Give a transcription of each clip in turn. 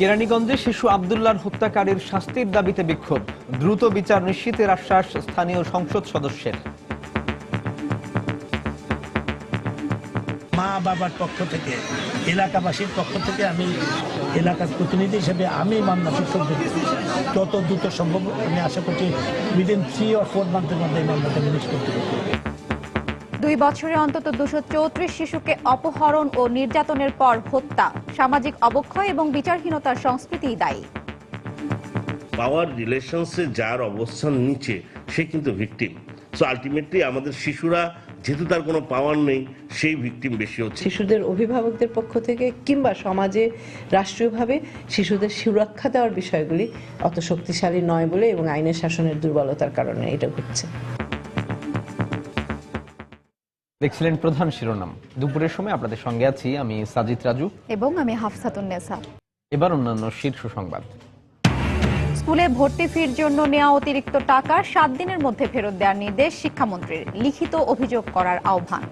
কেরানীগঞ্জে শিশু আব্দুল্লাহর হত্যাকারীর শাস্তির দাবিতে বিক্ষোভ, দ্রুত বিচার নিশ্চিতের আশ্বাস স্থানীয় সংসদ সদস্যের। মা বাবার পক্ষ থেকে, এলাকাবাসীর পক্ষ থেকে আমি এলাকার প্রতিনিধি হিসেবে আমি মামলা শিক্ষকদের যত দ্রুত সম্ভব আমি আশা করছি উইদিন 3 or 4 মান্থের মধ্যে এই মামলাটা রিলিজ করতে পারব। 2 বছরে অন্তত 234 শিশুকে অপহরণ ও নির্যাতনের পর হত্যা, সামাজিক অবক্ষয় এবং বিচারহীনতার সংস্কৃতি দায়ী। পাওয়ার রিলেশনসে যার অবস্থান নিচে সে কিন্তু ভিকটিম। সো আলটিমেটলি আমাদের শিশুরা যেহেতু তার কোনো পাওয়ার নেই, সেই ভিকটিম বেশি হচ্ছে। শিশুদের অভিভাবকদের পক্ষ থেকে কিংবা সমাজে রাষ্ট্রীয়ভাবে শিশুদের সুরক্ষা দেওয়ার বিষয়গুলি অত শক্তিশালী নয় বলে এবং আইনের শাসনের দুর্বলতার কারণে এটা ঘটছে। দেখছিলেন প্রধান শিরোনাম। দুপুরের সময় আপনাদের সঙ্গে আছি আমি সাজিদ রাজু এবং আমি হাফসাতুন নেসা। এবার অন্যান্য শীর্ষ সংবাদ। স্কুলে ভর্তি ফির জন্য নেওয়া অতিরিক্ত টাকা 7 দিনের মধ্যে ফেরত দেওয়ার নির্দেশ শিক্ষামন্ত্রীর, লিখিত অভিযোগ করার আহ্বান।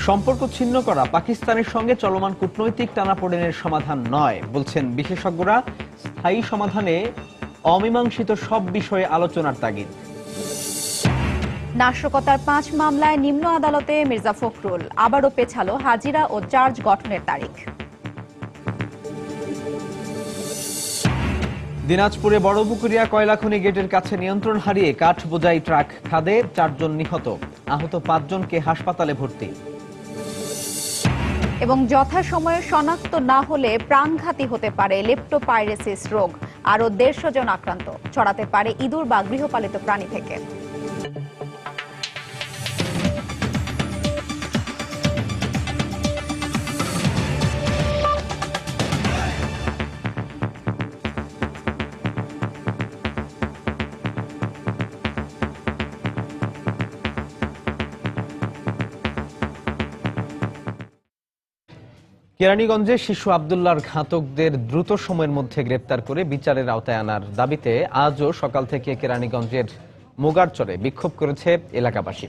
সম্পর্ক ছিন্ন করা পাকিস্তানের সঙ্গে চলমান কূটনৈতিক টানাপোড়েনের সমাধান নয় বলছেন বিশেষজ্ঞরা। স্থায়ী সমাধানে অমীমাংসিত সব বিষয়ে আলোচনার তাগিদ। নাশকতার 5 মামলায় নিম্ন আদালতে মির্জা ফখরুল, আবারও পেছালো হাজিরা ও চার্জ গঠনের তারিখ। দিনাজপুরে বড়পুকুরিয়া কয়লা খনি গেটের কাছে নিয়ন্ত্রণ হারিয়ে কাঠ বোঝাই ট্রাক খাদে, 4 জন নিহত, আহত 5 জনকে হাসপাতালে ভর্তি। এবং যথাসময়ে শনাক্ত না হলে প্রাণঘাতী হতে পারে লেপ্টোপাইরেসিস রোগ, আরও 150 জন আক্রান্ত, ছড়াতে পারে ইঁদুর বা গৃহপালিত প্রাণী থেকে। কেরানীগঞ্জে শিশু আব্দুল্লাহর ঘাতকদের দ্রুত সময়ের মধ্যে গ্রেপ্তার করে বিচারের আওতায় আনার দাবিতে আজও সকাল থেকে কেরানীগঞ্জের মোগারচরে বিক্ষোভ করেছে এলাকাবাসী।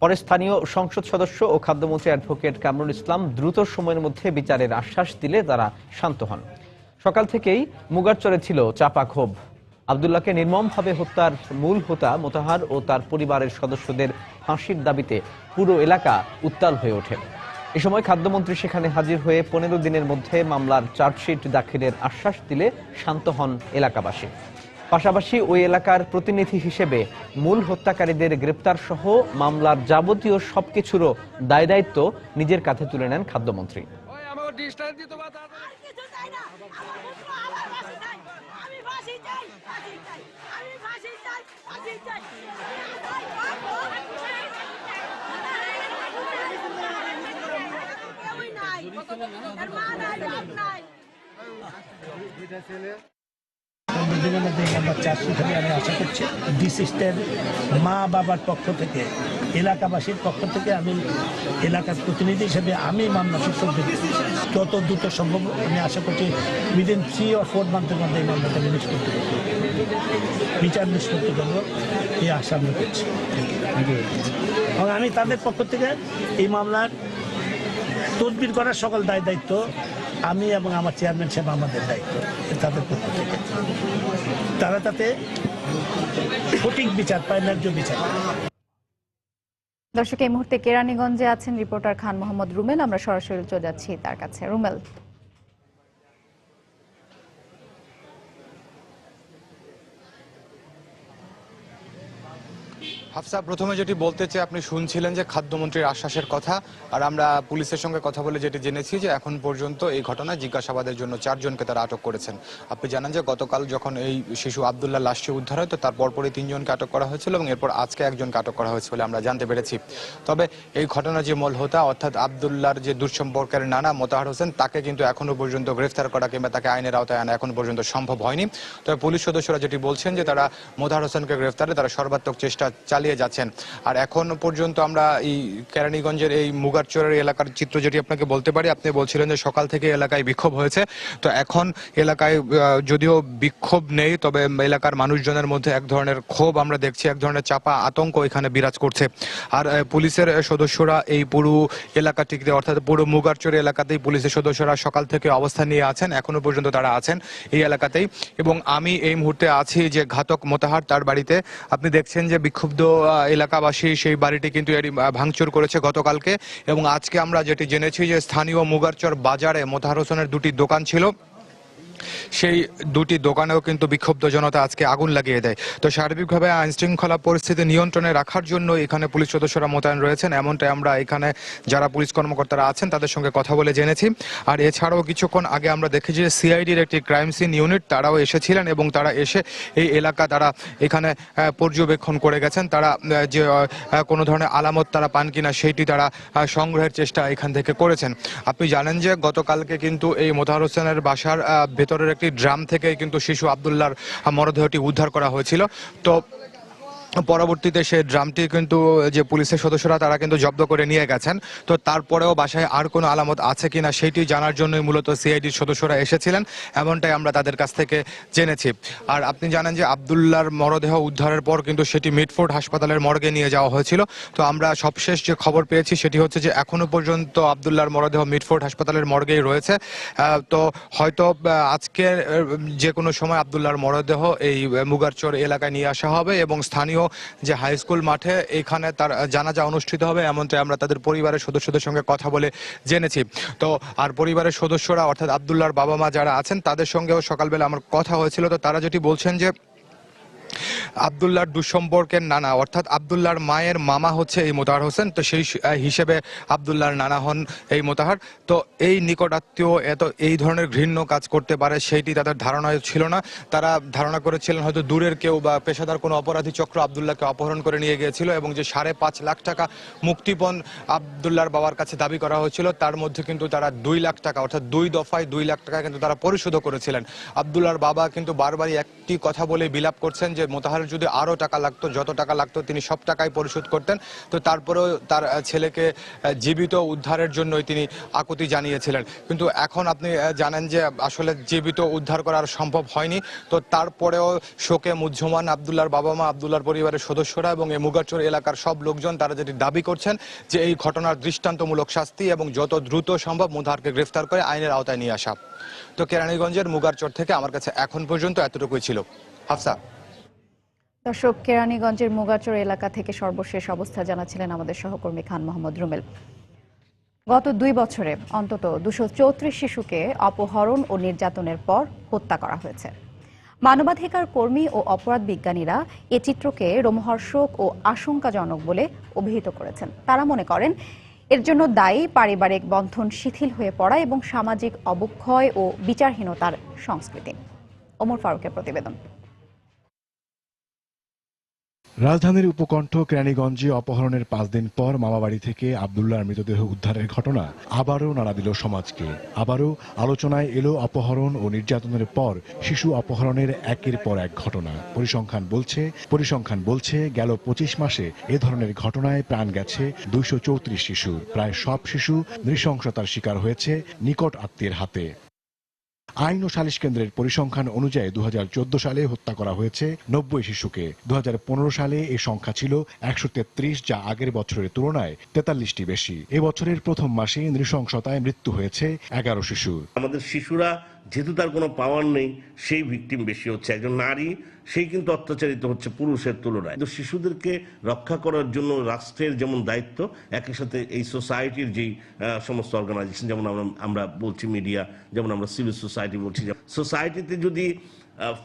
পরে স্থানীয় সংসদ সদস্য ও খাদ্যমন্ত্রী অ্যাডভোকেট কামরুল ইসলাম দ্রুত সময়ের মধ্যে বিচারের আশ্বাস দিলে তারা শান্ত হন। সকাল থেকেই মোগারচরে ছিল চাপা ক্ষোভ। আব্দুল্লাহকে নির্মমভাবে হত্যার মূল হোতা মোতাহার ও তার পরিবারের সদস্যদের ফাঁসির দাবিতে পুরো এলাকা উত্তাল হয়ে ওঠে। এ সময় খাদ্যমন্ত্রী সেখানে হাজির হয়ে 15 দিনের মধ্যে মামলার চার্জশিট দাখিলের আশ্বাস দিলে শান্ত হন এলাকাবাসী। পাশাপাশি ওই এলাকার প্রতিনিধি হিসেবে মূল হত্যাকারীদের গ্রেপ্তার সহ মামলার যাবতীয় সবকিছুরও দায় দায়িত্ব নিজের কাঁধে তুলে নেন খাদ্যমন্ত্রী। দিনের মধ্যে আমরা চার্জশিট হবে আমি আশা করছি। ডিসিস্টের মা বাবার পক্ষ থেকে, এলাকাবাসীর পক্ষ থেকে আমি এলাকার প্রতিনিধি হিসেবে আমি মামলা শিক্ষকদের যত দ্রুত সম্ভব আমি আশা করছি উইদিন 3 or 4 মান্থের মধ্যে এই মামলাটা রিলিজ করতে পারব, বিচার নিষ্পত্তি করবো এই আশা আমরা করছি। এবং আমি তাদের পক্ষ থেকে এই মামলার তদবির করার সকল দায় দায়িত্ব আমি এবং আমার চেয়ারম্যান সাহেব আমাদের দায়িত্ব, তাদের পক্ষ থেকে তারা তাতে সঠিক বিচার পায়, ন্যায্য বিচার। দর্শক, এই মুহূর্তে কেরানীগঞ্জে আছেন রিপোর্টার খান মোহাম্মদ রুমেল। আমরা সরাসরি চলে যাচ্ছি তার কাছে। রুমেল, হাফসা, প্রথমে যেটি বলতে চাই, আপনি শুনছিলেন যে খাদ্যমন্ত্রীর আশ্বাসের কথা, আর আমরা পুলিশের সঙ্গে কথা বলে যেটি জেনেছি যে এখন পর্যন্ত এই ঘটনায় জিজ্ঞাসাবাদের জন্য 4 জনকে তারা আটক করেছেন। আপনি জানেন যে গতকাল যখন এই শিশু আব্দুল্লাহ লাশটি উদ্ধার হয়, তো তার পরপরই 3 জনকে আটক করা হয়েছিল এবং এরপর আজকে 1 জনকে আটক করা হয়েছে বলে আমরা জানতে পেরেছি। তবে এই ঘটনার যে মূল হোতা অর্থাৎ আব্দুল্লাহর যে দুঃসম্পর্কের নানা মোতাহার হোসেন, তাকে কিন্তু এখনো পর্যন্ত গ্রেফতার করা কিংবা তাকে আইনের আওতায় আনা এখন পর্যন্ত সম্ভব হয়নি। তবে পুলিশ সদস্যরা যেটি বলছেন যে তারা মোতাহার হোসেনকে গ্রেফতারে তারা সর্বাত্মক চেষ্টা চালিয়ে চালিয়ে যাচ্ছেন। আর এখন পর্যন্ত আমরা এই কেরানীগঞ্জের এই মুগারচরের এলাকার চিত্র যেটি আপনাকে বলতে পারি, আপনি বলছিলেন যে সকাল থেকে এলাকায় বিক্ষোভ হয়েছে, তো এখন এলাকায় যদিও বিক্ষোভ নেই, তবে এলাকার মানুষজনের মধ্যে এক ধরনের ক্ষোভ আমরা দেখছি, এক ধরনের চাপা আতঙ্ক এখানে বিরাজ করছে। আর পুলিশের সদস্যরা এই পুরো এলাকাটিতে অর্থাৎ পুরো মুগারচর এলাকাতেই পুলিশের সদস্যরা সকাল থেকে অবস্থান নিয়ে আছেন, এখনো পর্যন্ত তারা আছেন এই এলাকাতেই। এবং আমি এই মুহূর্তে আছি যে ঘাতক মোতাহার তার বাড়িতে। আপনি দেখছেন যে বিক্ষুব্ধ এলাকাবাসী সেই বাড়িটি কিন্তু ভাঙচুর করেছে গতকালকে, এবং আজকে আমরা যেটি জেনেছি যে স্থানীয় মুগারচর বাজারে মোতাহার হোসেনের দুটি দোকান ছিল, সেই দুটি দোকানেও কিন্তু বিক্ষুব্ধ জনতা আজকে আগুন লাগিয়ে দেয়। তো সার্বিকভাবে আইন শৃঙ্খলা পরিস্থিতি নিয়ন্ত্রণে রাখার জন্য এখানে পুলিশ সদস্যরা মোতায়েন রয়েছেন, এমনটাই আমরা এখানে যারা পুলিশ কর্মকর্তারা আছেন তাদের সঙ্গে কথা বলে জেনেছি। আর এছাড়াও কিছুক্ষণ আগে আমরা দেখেছি যে সিআইডির একটি ক্রাইম সিন ইউনিট তারাও এসেছিলেন, এবং তারা এসে এই এলাকা তারা এখানে পর্যবেক্ষণ করে গেছেন। তারা যে কোনো ধরনের আলামত তারা পান কিনা সেইটি তারা সংগ্রহের চেষ্টা এখান থেকে করেছেন। আপনি জানেন যে গতকালকে কিন্তু এই মোতাহার হোসেনের বাসার ভেতরের একটি ড্রাম থেকে কিন্তু শিশু আব্দুল্লাহর মরদেহটি উদ্ধার করা হয়েছিল। তো পরবর্তীতে সেই ড্রামটি কিন্তু যে পুলিশের সদস্যরা তারা কিন্তু জব্দ করে নিয়ে গেছেন। তো তারপরেও বাসায় আর কোনো আলামত আছে কিনা সেইটি জানার জন্যই মূলত সিআইডির সদস্যরা এসেছিলেন, এমনটাই আমরা তাদের কাছ থেকে জেনেছি। আর আপনি জানেন যে আব্দুল্লাহর মরদেহ উদ্ধারের পর কিন্তু সেটি মিটফোর্ড হাসপাতালের মর্গে নিয়ে যাওয়া হয়েছিল। তো আমরা সবশেষ যে খবর পেয়েছি সেটি হচ্ছে যে এখনো পর্যন্ত আব্দুল্লাহর মরদেহ মিটফোর্ড হাসপাতালের মর্গেই রয়েছে। তো হয়তো আজকে যে কোনো সময় আব্দুল্লাহর মরদেহ এই মুগারচর এলাকায় নিয়ে আসা হবে, এবং স্থানীয় যে হাই স্কুল মাঠে এখানে তার জানাজা অনুষ্ঠিত হবে, এমনটাই আমরা তাদের পরিবারের সদস্যদের সঙ্গে কথা বলে জেনেছি। তো আর পরিবারের সদস্যরা অর্থাৎ আব্দুল্লাহর বাবা মা যারা আছেন তাদের সঙ্গেও সকালবেলা আমার কথা হয়েছিল। তো তারা যেটি বলছেন যে আব্দুল্লাহর দুঃসম্পর্কের নানা অর্থাৎ আব্দুল্লাহর মায়ের মামা হচ্ছে এই মোতাহার হোসেন, তো সেই হিসেবে আব্দুল্লাহর নানা হন এই মোতাহার। তো এই নিকটাত্মীয় এত এই ধরনের ঘৃণ্য কাজ করতে পারে সেইটি তাদের ধারণায় ছিল না। তারা ধারণা করেছিলেন হয়তো দূরের কেউ বা পেশাদার কোনো অপরাধী চক্র আব্দুল্লাহকে অপহরণ করে নিয়ে গিয়েছিল, এবং যে 5.5 লাখ টাকা মুক্তিপণ আব্দুল্লাহর বাবার কাছে দাবি করা হয়েছিল, তার মধ্যে কিন্তু তারা 2 লাখ টাকা অর্থাৎ 2 দফায় 2 লাখ টাকা কিন্তু তারা পরিশোধ করেছিলেন। আব্দুল্লাহর বাবা কিন্তু বারবারই একটি কথা বলে বিলাপ করছেন যে মোতাহারের যদি আরো টাকা লাগতো, যত টাকা লাগতো তিনি সব টাকাই পরিশোধ করতেন। তো তারপরেও তার ছেলেকে জীবিত উদ্ধারের জন্যই তিনি আকুতি জানিয়েছিলেন। কিন্তু এখন আপনি জানেন যে আসলে জীবিত উদ্ধার করা সম্ভব হয়নি। তো তারপরেও শোকে মুহ্যমান আব্দুল্লাহর বাবা মা, আব্দুল্লাহর পরিবারের সদস্যরা এবং এই মুগারচর এলাকার সব লোকজন তারা যেটি দাবি করছেন যে এই ঘটনার দৃষ্টান্তমূলক শাস্তি এবং যত দ্রুত সম্ভব মোতাহারকে গ্রেফতার করে আইনের আওতায় নিয়ে আসা। তো কেরানীগঞ্জের মুগারচর থেকে আমার কাছে এখন পর্যন্ত এতটুকুই ছিল। হাফসা। দর্শক, কেরানীগঞ্জের মুগারচর এলাকা থেকে সর্বশেষ অবস্থা জানাচ্ছিলেন আমাদের সহকর্মী খান মোহাম্মদ রুমেল। গত 2 বছরে অন্তত 234 শিশুকে অপহরণ ও নির্যাতনের পর হত্যা করা হয়েছে। মানবাধিকার কর্মী ও অপরাধ বিজ্ঞানীরা এ চিত্রকে রোমহর্ষক ও আশঙ্কাজনক বলে অভিহিত করেছেন। তারা মনে করেন এর জন্য দায়ী পারিবারিক বন্ধন শিথিল হয়ে পড়া এবং সামাজিক অবক্ষয় ও বিচারহীনতার সংস্কৃতি। ওমর ফারুকের প্রতিবেদন। রাজধানীর উপকণ্ঠ কেরানীগঞ্জে অপহরণের 5 দিন পর মামাবাড়ি থেকে আব্দুল্লাহর মৃতদেহ উদ্ধারের ঘটনা আবারও নাড়া দিল সমাজকে। আবারও আলোচনায় এলো অপহরণ ও নির্যাতনের পর শিশু অপহরণের একের পর এক ঘটনা। পরিসংখ্যান বলছে গেল 25 মাসে এ ধরনের ঘটনায় প্রাণ গেছে 234 শিশুর। প্রায় সব শিশু নৃশংসতার শিকার হয়েছে নিকট আত্মীয়ের হাতে। আইন ও সালিশ কেন্দ্রের পরিসংখ্যান অনুযায়ী 2014 সালে হত্যা করা হয়েছে 90 শিশুকে। 2015 সালে এ সংখ্যা ছিল 133, যা আগের বছরের তুলনায় 43টি বেশি। এবছরের প্রথম মাসে নৃশংসতায় মৃত্যু হয়েছে 11 শিশুর। আমাদের শিশুরা যেহেতু তার কোনো পাওয়ার নেই, সেই ভিকটিম বেশি হচ্ছে। একজন নারী সেই কিন্তু অত্যাচারিত হচ্ছে পুরুষের তুলনায়। তো শিশুদেরকে রক্ষা করার জন্য রাষ্ট্রের যেমন দায়িত্ব, একই সাথে এই সোসাইটির যেই সমস্ত অর্গানাইজেশন, যেমন আমরা বলছি মিডিয়া, যেমন আমরা সিভিল সোসাইটি বলছি, সোসাইটিতে যদি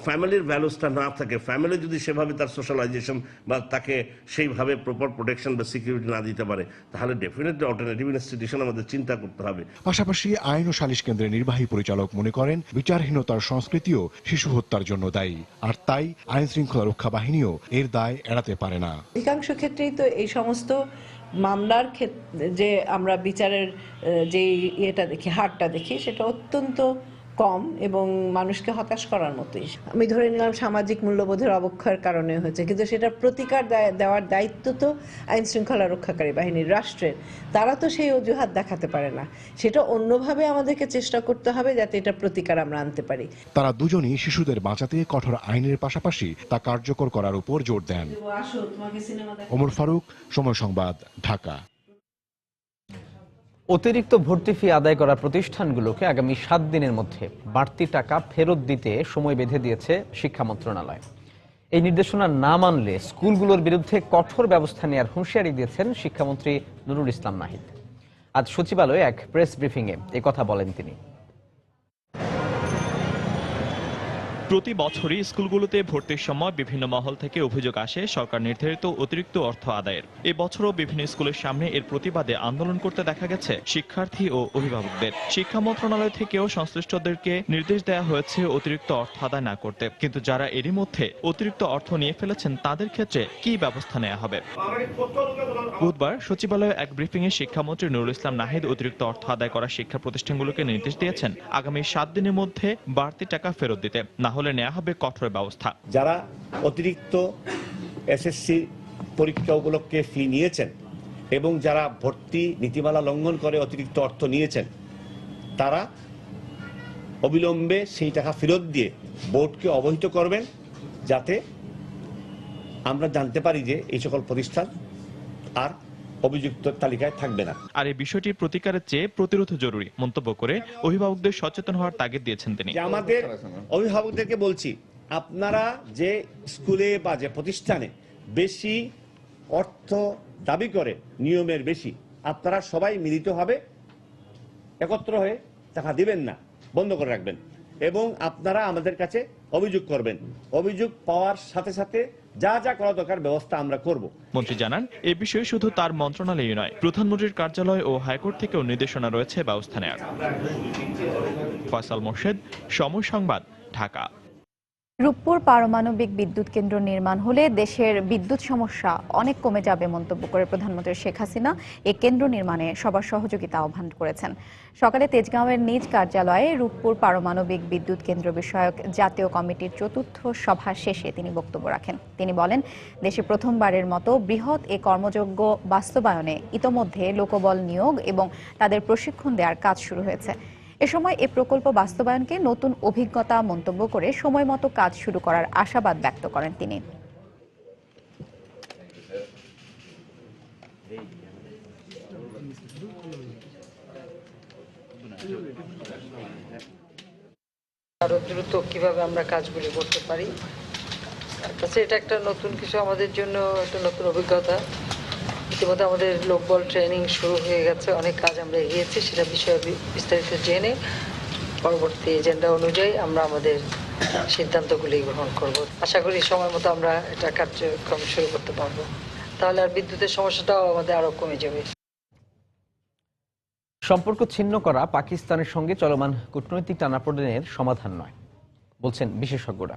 ফ্যামিলির ভ্যালুসটা না থাকে, ফ্যামিলি যদি সেভাবে তার সোশ্যালাইজেশন বা তাকে সেইভাবে প্রপার প্রোটেকশন বা সিকিউরিটি না দিতে পারে, তাহলে ডেফিনেটলি অল্টারনেটিভ ইনস্টিটিউশন আমাদের চিন্তা করতে হবে। পাশাপাশি আইন ও সালিশ কেন্দ্রের নির্বাহী পরিচালক মনে করেন বিচারহীনতার সংস্কৃতিও শিশু হত্যার জন্য দায়ী, আর তাই আইন শৃঙ্খলা রক্ষা বাহিনীও এর দায় এড়াতে পারে না। অধিকাংশ ক্ষেত্রেই তো এই সমস্ত মামলার ক্ষেত্রে যে আমরা বিচারের যে ইয়েটা দেখি, হারটা দেখি, সেটা অত্যন্ত কম এবং মানুষকে হতাশ করার মতোই। আমি ধরে নিলাম সামাজিক মূল্যবোধের অবক্ষয়ের কারণে হয়েছে, কিন্তু সেটার প্রতিকার দেওয়ার দায়িত্ব তো আইন শৃঙ্খলা রক্ষাকারী বাহিনীর, রাষ্ট্রের। তারা তো সেই অজুহাত দেখাতে পারে না, সেটা অন্যভাবে আমাদেরকে চেষ্টা করতে হবে যাতে এটা প্রতিকার আমরা আনতে পারি। তারা দুজনই শিশুদের বাঁচাতে কঠোর আইনের পাশাপাশি তা কার্যকর করার উপর জোর দেন। ওমর ফারুক, সময় সংবাদ, ঢাকা। অতিরিক্ত ভর্তি ফি আদায় করা প্রতিষ্ঠানগুলোকে আগামী 7 দিনের মধ্যে বাড়তি টাকা ফেরত দিতে সময় বেঁধে দিয়েছে শিক্ষা মন্ত্রণালয়। এই নির্দেশনা না মানলে স্কুলগুলোর বিরুদ্ধে কঠোর ব্যবস্থা নেওয়ার হুঁশিয়ারি দিয়েছেন শিক্ষামন্ত্রী নুরুল ইসলাম নাহিদ। আজ সচিবালয়ে এক প্রেস ব্রিফিংয়ে কথা বলেন তিনি। প্রতি বছরই স্কুলগুলোতে ভর্তির সময় বিভিন্ন মহল থেকে অভিযোগ আসে সরকার নির্ধারিত অতিরিক্ত অর্থ আদায়ের। এবছরও বিভিন্ন স্কুলের সামনে এর প্রতিবাদে আন্দোলন করতে দেখা গেছে শিক্ষার্থী ও অভিভাবকদের। শিক্ষা মন্ত্রণালয় থেকেও সংশ্লিষ্টদেরকে নির্দেশ দেওয়া হয়েছে অতিরিক্ত অর্থ আদায় না করতে, কিন্তু যারা এরই মধ্যে অতিরিক্ত অর্থ নিয়ে ফেলেছেন তাদের ক্ষেত্রে কি ব্যবস্থা নেওয়া হবে? বুধবার সচিবালয়ে এক ব্রিফিংয়ে শিক্ষামন্ত্রী নুরুল ইসলাম নাহিদ অতিরিক্ত অর্থ আদায় করা শিক্ষা প্রতিষ্ঠানগুলোকে নির্দেশ দিয়েছেন আগামী 7 দিনের মধ্যে বাড়তি টাকা ফেরত দিতে, না হলে নেওয়া হবে কঠোর ব্যবস্থা। যারা অতিরিক্ত এসএসসি পরীক্ষা উপলক্ষে ফি নিয়েছেন এবং যারা ভর্তি নীতিমালা লঙ্ঘন করে অতিরিক্ত অর্থ নিয়েছেন, তারা অবিলম্বে সেই টাকা ফেরত দিয়ে বোর্ডকে অবহিত করবেন, যাতে আমরা জানতে পারি যে এই সকল প্রতিষ্ঠান আর অভিযুক্ত তালিকায় থাকবে না। আর এই বিষয়টির প্রতিকারের চেয়ে প্রতিরোধ জরুরি মন্তব্য করে অভিভাবকদের সচেতন হওয়ার তাগিদ দিয়েছেন তিনি। আমাদের অভিভাবকদেরকে বলছি, আপনারা যে স্কুলে বা যে প্রতিষ্ঠানে বেশি অর্থ দাবি করে নিয়মের বেশি, আপনারা সবাই মিলিতভাবে একত্র হয়ে টাকা দিবেন না, বন্ধ করে রাখবেন এবং আপনারা আমাদের কাছে অভিযোগ করবেন। অভিযোগ পাওয়ার সাথে সাথে যা যা করা দরকার ব্যবস্থা আমরা করব। মন্ত্রী জানান, এ বিষয়ে শুধু তার মন্ত্রণালয়ই নয়, প্রধানমন্ত্রীর কার্যালয় ও হাইকোর্ট থেকেও নির্দেশনা রয়েছে ব্যবস্থা নেওয়ার। ফয়সাল মোর্শেদ, সময় সংবাদ, ঢাকা। রূপপুর পারমাণবিক বিদ্যুৎ কেন্দ্র নির্মাণ হলে দেশের বিদ্যুৎ সমস্যা অনেক কমে যাবে মন্তব্য করে প্রধানমন্ত্রী শেখ হাসিনা এই কেন্দ্র নির্মাণে সবার সহযোগিতা আহ্বান করেছেন। সকালে তেজগাঁওয়ের নিজ কার্যালয়ে রূপপুর পারমাণবিক বিদ্যুৎ কেন্দ্র বিষয়ক জাতীয় কমিটির ৪র্থ সভা শেষে তিনি বক্তব্য রাখেন। তিনি বলেন, দেশে প্রথমবারের মতো বৃহৎ এ কর্মযজ্ঞ বাস্তবায়নে ইতোমধ্যে লোকবল নিয়োগ এবং তাদের প্রশিক্ষণ দেওয়ার কাজ শুরু হয়েছে। এ সময় এ প্রকল্প বাস্তবায়নকে নতুন অভিজ্ঞতা মন্তব্য করে সময় মতো কাজ শুরু করার আশাবাদ ব্যক্ত করেন তিনি। আরো দ্রুত কিভাবে আমরা কাজগুলি করতে পারি, এটা একটা নতুন কিছু আমাদের জন্য, একটা নতুন অভিজ্ঞতা। ইতিমধ্যে আমাদের লোকবল ট্রেনিং শুরু হয়ে গেছে, অনেক কাজ আমরা এগিয়েছি, সেটা বিষয়ে বিস্তারিত জেনে পরবর্তী এজেন্ডা অনুযায়ী আমরা আমাদের সিদ্ধান্তগুলি গ্রহণ করব। আশা করি সময় মতো আমরা এটা কার্যক্রম শুরু করতে পারবো, তাহলে আর বিদ্যুতের সমস্যাটাও আমাদের আরো কমে যাবে। সম্পর্ক ছিন্ন করা পাকিস্তানের সঙ্গে চলমান কূটনৈতিক টানাপোড়েনের সমাধান নয় বলছেন বিশেষজ্ঞরা।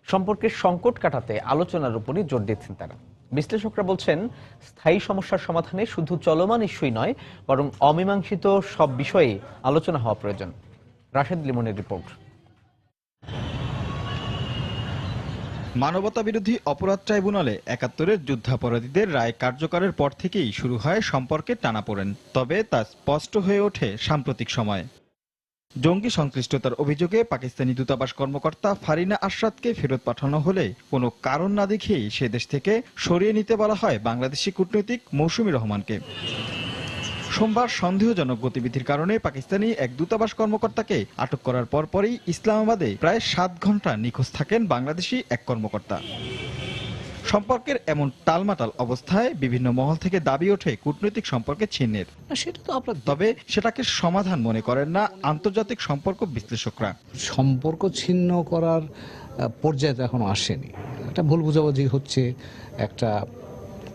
সম্পর্কের সংকট কাটাতে আলোচনার উপরই জোর দিচ্ছেন তারা। বিশ্লেষকরা বলছেন, স্থায়ী সমস্যার সমাধানে শুধু চলমান ইস্যুই নয়, বরং অমীমাংসিত সব বিষয়ে আলোচনা হওয়া প্রয়োজন। রাশেদ লিমনের রিপোর্ট। মানবতা বিরোধী অপরাধ ট্রাইব্যুনালে ৭১-এর যুদ্ধাপরাধীদের রায় কার্যকরের পর থেকেই শুরু হয় সম্পর্কের টানাপোড়েন। তবে তা স্পষ্ট হয়ে ওঠে সাম্প্রতিক সময়ে। জঙ্গি সংশ্লিষ্টতার অভিযোগে পাকিস্তানি দূতাবাস কর্মকর্তা ফারিনা আশরাতকে ফেরত পাঠানো হলে কোনো কারণ না দেখেই সে দেশ থেকে সরিয়ে নিতে বলা হয় বাংলাদেশি কূটনীতিক মৌসুমী রহমানকে। সোমবার সন্দেহজনক গতিবিধির কারণে পাকিস্তানি এক দূতাবাস কর্মকর্তাকে আটক করার পরপরই ইসলামাবাদে প্রায় ৭ ঘন্টা নিখোঁজ থাকেন বাংলাদেশি এক কর্মকর্তা। সম্পর্কের এমন টালমাটাল অবস্থায় বিভিন্ন মহল থেকে দাবি ওঠে কূটনৈতিক সম্পর্কে ছিন্নের। তবে সেটাকে সমাধান মনে করেন না আন্তর্জাতিক সম্পর্ক বিশ্লেষকরা। সম্পর্ক ছিন্ন করার পর্যায়ে তো এখনো আসেনি, একটা ভুল বোঝাবুঝি হচ্ছে, একটা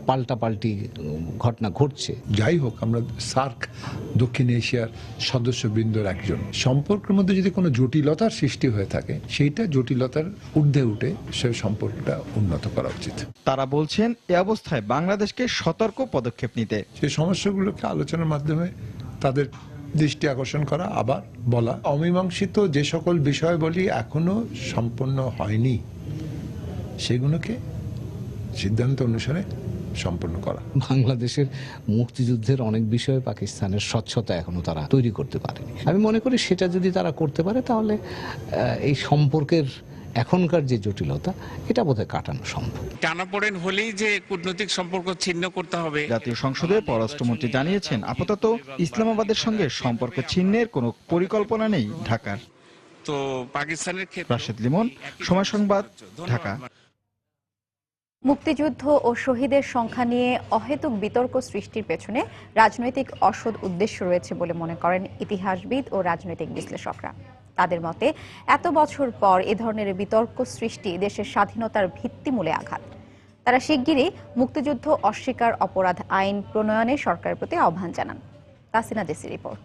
পাল্টাপাল্টি ঘটনা ঘটছে। যাই হোক, আমরা সার্ক দক্ষিণ এশিয়ার সদস্যবৃন্দর একজন। সম্পর্কের মধ্যে যদি কোনো জটিলতার সৃষ্টি হয়ে থাকে, সেইটা জটিলতার ঊর্ধ্বে উঠে সে সম্পর্কটা উন্নত করা উচিত। তারা বলছেন, এ অবস্থায় বাংলাদেশকে সতর্ক পদক্ষেপ নিতে। সেই সমস্যাগুলোকে আলোচনার মাধ্যমে তাদের দৃষ্টি আকর্ষণ করা, আবার বলা অমীমাংসিত যে সকল বিষয়বলি এখনো সম্পন্ন হয়নি সেগুলোকে সিদ্ধান্ত অনুসারে সম্পন্ন করা। বাংলাদেশের মুক্তিযুদ্ধের অনেক বিষয়ে পাকিস্তানের স্বচ্ছতা এখনো তারা তৈরি করতে পারেনি। আমি মনে করি সেটা যদি তারা করতে পারে তাহলে এই সম্পর্কের এখনকার যে জটিলতা এটা বোধহয় কাটানো সম্ভব। টানাপোড়েন হলেই যে কূটনৈতিক সম্পর্ক ছিন্ন করতে হবে। জাতীয় সংসদে পররাষ্ট্রমন্ত্রী জানিয়েছেন আপাতত ইসলামাবাদের সঙ্গে সম্পর্ক ছিন্নের কোনো পরিকল্পনা নেই ঢাকার। তো পাকিস্তানের ক্ষেত্রে রাশেদ লিমন, সময় সংবাদ, ঢাকা। মুক্তিযুদ্ধ ও শহীদের সংখ্যা নিয়ে অহেতুক বিতর্ক সৃষ্টির পেছনে রাজনৈতিক অসৎ উদ্দেশ্য রয়েছে বলে মনে করেন ইতিহাসবিদ ও রাজনৈতিক বিশ্লেষকরা। তাদের মতে এত বছর পর এ ধরনের বিতর্ক সৃষ্টি দেশের স্বাধীনতার ভিত্তিমূলে আঘাত। তারা শিগগিরই মুক্তিযুদ্ধ অস্বীকার অপরাধ আইন প্রণয়নে সরকারের প্রতি আহ্বান জানান। Tasina JC report.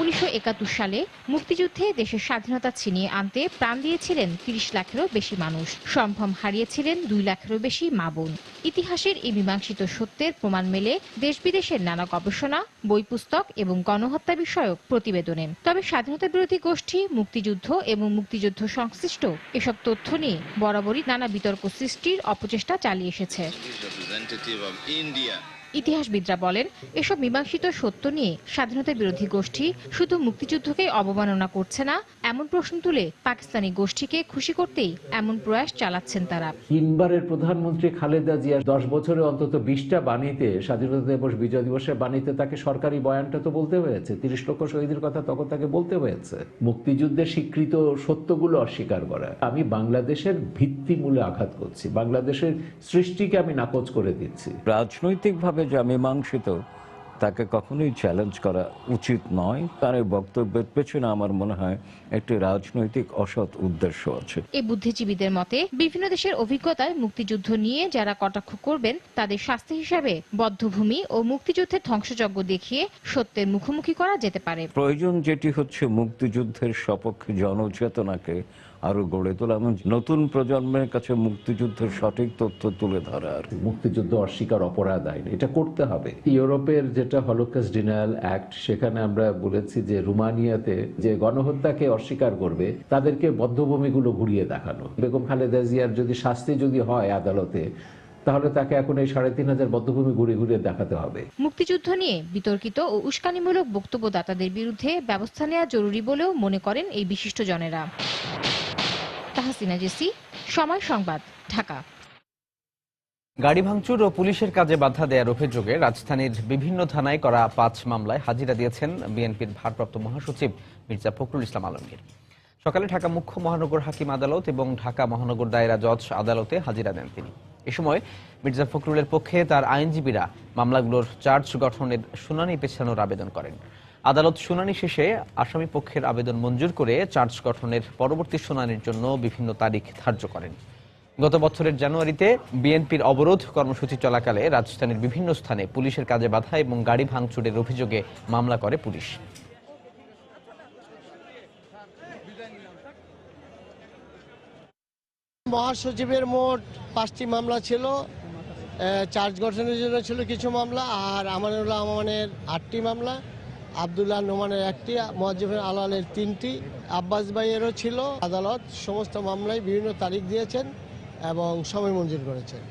1971 সালে মুক্তিযুদ্ধে দেশের স্বাধীনতা ছিনিয়ে আনতে প্রাণ দিয়েছিলেন 30 লাখেরও বেশি মানুষ, সম্ভ্রম হারিয়েছিলেন 2 লাখেরও বেশি মা বোন। ইতিহাসের এই মীমাংসিত সত্যের প্রমাণ মেলে দেশ বিদেশের নানা গবেষণা, বই পুস্তক এবং গণহত্যা বিষয়ক প্রতিবেদনে। তবে স্বাধীনতা বিরোধী গোষ্ঠী মুক্তিযুদ্ধ এবং মুক্তিযুদ্ধ সংশ্লিষ্ট এসব তথ্য নিয়ে বরাবরই নানা বিতর্ক সৃষ্টির অপচেষ্টা চালিয়ে এসেছে। ইতিহাসবিদরা বলেন, এসব মীমাংসিত সত্য নিয়ে স্বাধীনতা বিরোধী গোষ্ঠী শুধু মুক্তিযুদ্ধকে অবমাননা করছে না, এমন প্রশ্ন তুলে পাকিস্তানি গোষ্ঠীকে খুশি করতেই এমন প্রয়াস চালাচ্ছেন তারা। 3 বারের প্রধানমন্ত্রী খালেদা জিয়া 10 বছরে অন্তত 20টা বাণীতে, স্বাধীনতা দিবস, বিজয় দিবসের বাণীতে তাকে সরকারি বয়ানটা তো বলতে হয়েছে, 30 লক্ষ শহীদের কথা তখন তাকে বলতে হয়েছে। মুক্তিযুদ্ধের স্বীকৃত সত্যগুলো অস্বীকার করা, আমি বাংলাদেশের ভিত্তিমূলে আঘাত করছি, বাংলাদেশের সৃষ্টিকে আমি নাকচ করে দিচ্ছি। রাজনৈতিকভাবে যা মীমাংসিত তাকে কখনোই চ্যালেঞ্জ করা উচিত নয়। তার এই বক্তব্যের পেছনে আমার মনে হয় একটি রাজনৈতিক অসৎ উদ্দেশ্য আছে। এই বুদ্ধিজীবীদের মতে বিভিন্ন দেশের অভিজ্ঞতায় মুক্তিযুদ্ধ নিয়ে যারা কটাক্ষ করবেন তাদের শাস্তি হিসাবে বদ্ধভূমি ও মুক্তিযুদ্ধের ধ্বংসযজ্ঞ দেখিয়ে সত্যের মুখোমুখি করা যেতে পারে। প্রয়োজন যেটি হচ্ছে মুক্তিযুদ্ধের সপক্ষে জনচেতনাকে আরো গড়ে তোলা এবং নতুন প্রজন্মের কাছে মুক্তিযুদ্ধের সঠিক তথ্য তুলে ধরা। আর মুক্তিযুদ্ধ অস্বীকার অপরাধ আইন এটা করতে হবে। ইউরোপের যেটা হলোকস্ট ডিনায়াল অ্যাক্ট, সেখানে আমরা বলেছি যে রোমানিয়াতে যে গণহত্যাকে অস্বীকার করবে তাদেরকে বদ্ধভূমিগুলো ঘুরিয়ে দেখানো। বেগম খালেদা জিয়ার যদি শাস্তি যদি হয় আদালতে, তাহলে তাকে এখন এই 3500 বদ্ধভূমি ঘুরিয়ে ঘুরিয়ে দেখাতে হবে। মুক্তিযুদ্ধ নিয়ে বিতর্কিত ও উস্কানিমূলক বক্তব্যদাতাদের বিরুদ্ধে ব্যবস্থা নেওয়া জরুরি বলেও মনে করেন এই বিশিষ্টজনেরা। তাহসিনা জেসি, সময় সংবাদ, ঢাকা। গাড়ি ভাঙচুর ও পুলিশের কাজে বাধা দেওয়ার অভিযোগে রাজধানীর বিভিন্ন থানায় করা 5 মামলায় হাজিরা দিয়েছেন বিএনপির ভারপ্রাপ্ত মহাসচিব মির্জা ফখরুল ইসলাম আলমগীর। সকালে ঢাকা মুখ্য মহানগর হাকিম আদালত এবং ঢাকা মহানগর দায়রা জজ আদালতে হাজিরা দেন তিনি। এ সময় মির্জা ফখরুলের পক্ষে তার আইনজীবীরা মামলাগুলোর চার্জ গঠনের শুনানি পেছানোর আবেদন করেন। আদালত শুনানি শেষে আসামি পক্ষের আবেদন মঞ্জুর করে চার্জ গঠনের পরবর্তী শুনানির জন্য বিভিন্ন তারিখ ধার্য করেন। গত বছরের জানুয়ারিতে বিএনপির অবরোধ কর্মসূচি চলাকালে রাজধানীর বিভিন্ন স্থানে পুলিশের কাজে বাধা এবং গাড়ি ভাঙচুরের অভিযোগে মামলা করে পুলিশ। মহাসচিবের মোট 5টি মামলা ছিল, চার্জ গঠনের জন্য ছিল কিছু মামলা, আর আমানুল্লাহ আমানের 8টি মামলা, আব্দুল্লাহ নোমানের 1টি, মোয়াজ্জেফের আলালের 3টি, আব্বাস ভাইয়েরও ছিল। আদালত সমস্ত মামলায় বিভিন্ন তারিখ দিয়েছেন এবং সময় মঞ্জুর করেছেন।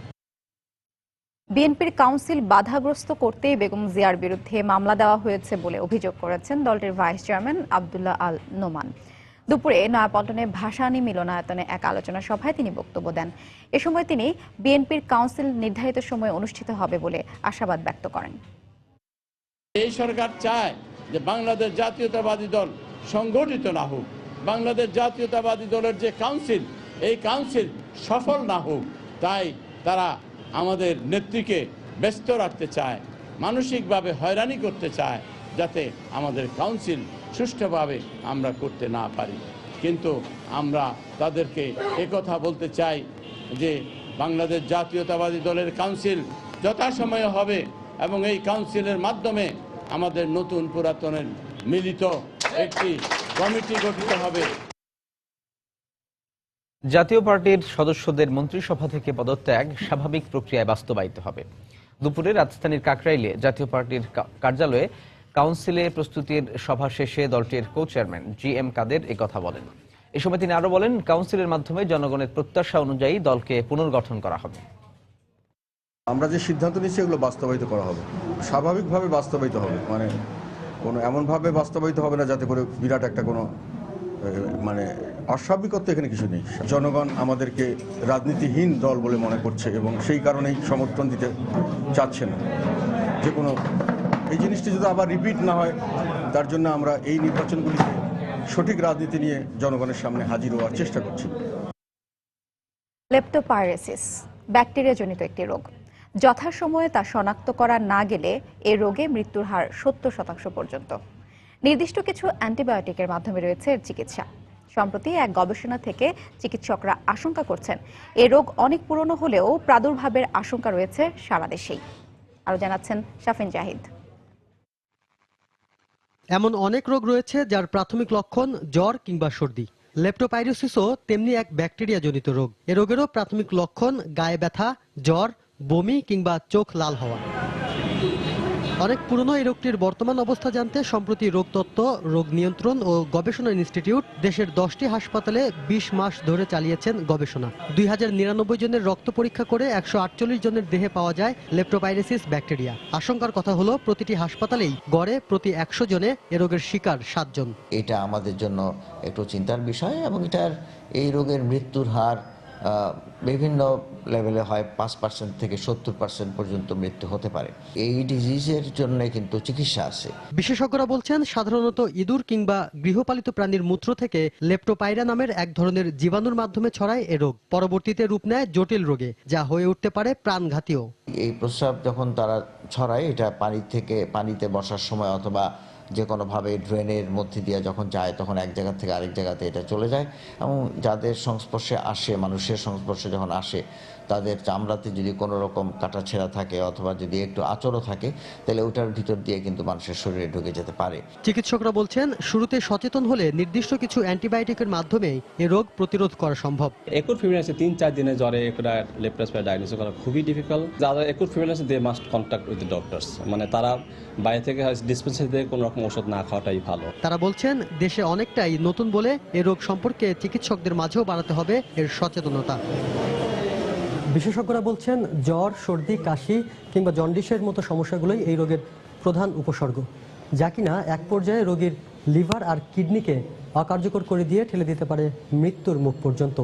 বিএনপির কাউন্সিল বাধাগ্রস্ত করতেই বেগম জিয়ার বিরুদ্ধে মামলা দেওয়া হয়েছে বলে অভিযোগ করেছেন দলটির ভাইস চেয়ারম্যান আব্দুল্লাহ আল নোমান। দুপুরে নয়াপল্টনে ভাসানী মিলনায়তনে এক আলোচনা সভায় তিনি বক্তব্য দেন। এ সময় তিনি বিএনপির কাউন্সিল নির্ধারিত সময়ে অনুষ্ঠিত হবে বলে আশাবাদ ব্যক্ত করেন। এই সরকার চায় যে বাংলাদেশ জাতীয়তাবাদী দল সংগঠিত না হোক, বাংলাদেশ জাতীয়তাবাদী দলের যে কাউন্সিল, এই কাউন্সিল সফল না হোক। তাই তারা আমাদের নেত্রীকে ব্যস্ত রাখতে চায়, মানসিকভাবে হয়রানি করতে চায়, যাতে আমাদের কাউন্সিল সুষ্ঠুভাবে আমরা করতে না পারি। কিন্তু আমরা তাদেরকে একথা বলতে চাই যে বাংলাদেশ জাতীয়তাবাদী দলের কাউন্সিল যথাসময়ে হবে এবং এই কাউন্সিলের মাধ্যমে আমাদের নতুন পুরাতনের মিলিত একটি কমিটি গঠিত হবে। জাতীয় পার্টির সদস্যদের মন্ত্রিসভা থেকে পদত্যাগ স্বাভাবিক প্রক্রিয়ায় বাস্তবায়িত হবে। দুপুরে রাজধানীর কাকরাইলে জাতীয় পার্টির কার্যালয়ে কাউন্সিলে প্রস্তুতির সভা শেষে দলটির কো চেয়ারম্যান GM কাদের কথা বলেন। এ সময় তিনি আরো বলেন, কাউন্সিলের মাধ্যমে জনগণের প্রত্যাশা অনুযায়ী দলকে পুনর্গঠন করা হবে। আমরা যে সিদ্ধান্ত নিচ্ছি এগুলো বাস্তবায়িত করা হবে, স্বাভাবিকভাবে বাস্তবায়িত হবে, মানে কোনো এমনভাবে বাস্তবায়িত হবে না যাতে করে বিরাট একটা কোনো অস্বাভাবিকত্ব এখানে কিছু নেই। জনগণ আমাদেরকে রাজনীতিহীন দল বলে মনে করছে এবং সেই কারণেই সমর্থন দিতে চাচ্ছে না। যে কোনো এই জিনিসটি যদি আবার রিপিট না হয়, তার জন্য আমরা এই নির্বাচনগুলিতে সঠিক রাজনীতি নিয়ে জনগণের সামনে হাজির হওয়ার চেষ্টা করছি। লেপ্টোপাইরেসিস ব্যাকটেরিয়াজনিত একটি রোগ। যথাসময়ে তা শনাক্ত করা না গেলে এই রোগে মৃত্যুর হার 70% পর্যন্ত। নির্দিষ্ট কিছু অ্যান্টিবায়োটিকের মাধ্যমে রয়েছে এর চিকিৎসা। সম্প্রতি এক গবেষণা থেকে চিকিৎসকরা আশঙ্কা করছেন এই রোগ অনেক পুরনো হলেও প্রাদুর্ভাবের আশঙ্কা রয়েছে সারা দেশেই। আরো জানাচ্ছেন শাফিন জাহিদ। এমন অনেক রোগ রয়েছে যার প্রাথমিক লক্ষণ জ্বর কিংবা সর্দি। লেপ্টোপাইরোসিসও তেমনি এক ব্যাকটেরিয়া জনিত রোগ। এ রোগেরও প্রাথমিক লক্ষণ গায়ে ব্যথা, জ্বর, বমি কিংবা চোখ লাল হওয়া। অনেক পুরনো এই রোগটির বর্তমান অবস্থা জানতে সম্প্রতি রোগতত্ত্ব, রোগ নিয়ন্ত্রণ ও গবেষণা ইনস্টিটিউট দেশের 10টি হাসপাতালে 20 মাস ধরে চালিয়েছেন গবেষণা। 2099 জনের রক্ত পরীক্ষা করে 148 জনের দেহে পাওয়া যায় লেপ্টোপাইরেসিস ব্যাকটেরিয়া। আশঙ্কার কথা হলো প্রতিটি হাসপাতালেই গড়ে প্রতি 100 জনে এ রোগের শিকার 7 জন। এটা আমাদের জন্য একটু চিন্তার বিষয় এবং এই রোগের মৃত্যুর হার বিভিন্ন লেভেলে হয় 5% থেকে 70% পর্যন্ত মৃত্যু হতে পারে। এই ডিজিজের জন্য কিন্তু চিকিৎসা আছে। বিশেষজ্ঞরা বলছেন সাধারণত ইঁদুর কিংবা গৃহপালিত প্রাণীর মূত্র থেকে লেপ্টোপাইরা নামের এক ধরনের জীবাণুর মাধ্যমে ছড়ায় এ রোগ। পরবর্তীতে রূপ নেয় জটিল রোগে, যা হয়ে উঠতে পারে প্রাণঘাতীও। এই প্রস্রাব যখন তারা ছড়ায়, এটা পানিতে বসার সময় অথবা যে কোনোভাবে ড্রেনের মধ্যে দিয়ে যখন যায়, তখন এক জায়গা থেকে আরেক জায়গাতে এটা চলে যায় এবং যাদের সংস্পর্শে আসে, মানুষের সংস্পর্শে যখন আসে, তাদের চামড়াতে যদি কোনো রকম কাটা ছেঁড়া থাকে অথবা যদি একটু আঁচড়ও থাকে, তাহলে ওটার ভিতর দিয়ে কিন্তু মানুষের শরীরে ঢুকে যেতে পারে। চিকিৎসকরা বলছেন শুরুতে সচেতন হলে নির্দিষ্ট কিছু অ্যান্টিবায়োটিকের মাধ্যমে এই রোগ প্রতিরোধ করা সম্ভব। একুট ফিভার 3-4 দিনে জ্বরে লেপ্টোস্পাইরাইটিস ডায়াগনোসিস করা খুবই ডিফিকাল্ট। যারা একুট ফিভার আছে they must contact with the doctors, মানে তারা বাইরে থেকে ডিসপেন্সারি থেকে কোনো রকম ওষুধ না খাওয়াটাই ভালো। তারা বলছেন দেশে অনেকটাই নতুন বলে এই রোগ সম্পর্কে চিকিৎসকদের মাঝেও বাড়াতে হবে এর সচেতনতা। বিশেষজ্ঞরা বলছেন জ্বর, সর্দি, কাশি কিংবা জন্ডিসের মতো সমস্যাগুলোই এই রোগের প্রধান উপসর্গ, যা কিনা এক পর্যায়ে রোগীর লিভার আর কিডনিকে অকার্যকর করে দিয়ে ঠেলে দিতে পারে মৃত্যুর মুখ পর্যন্ত।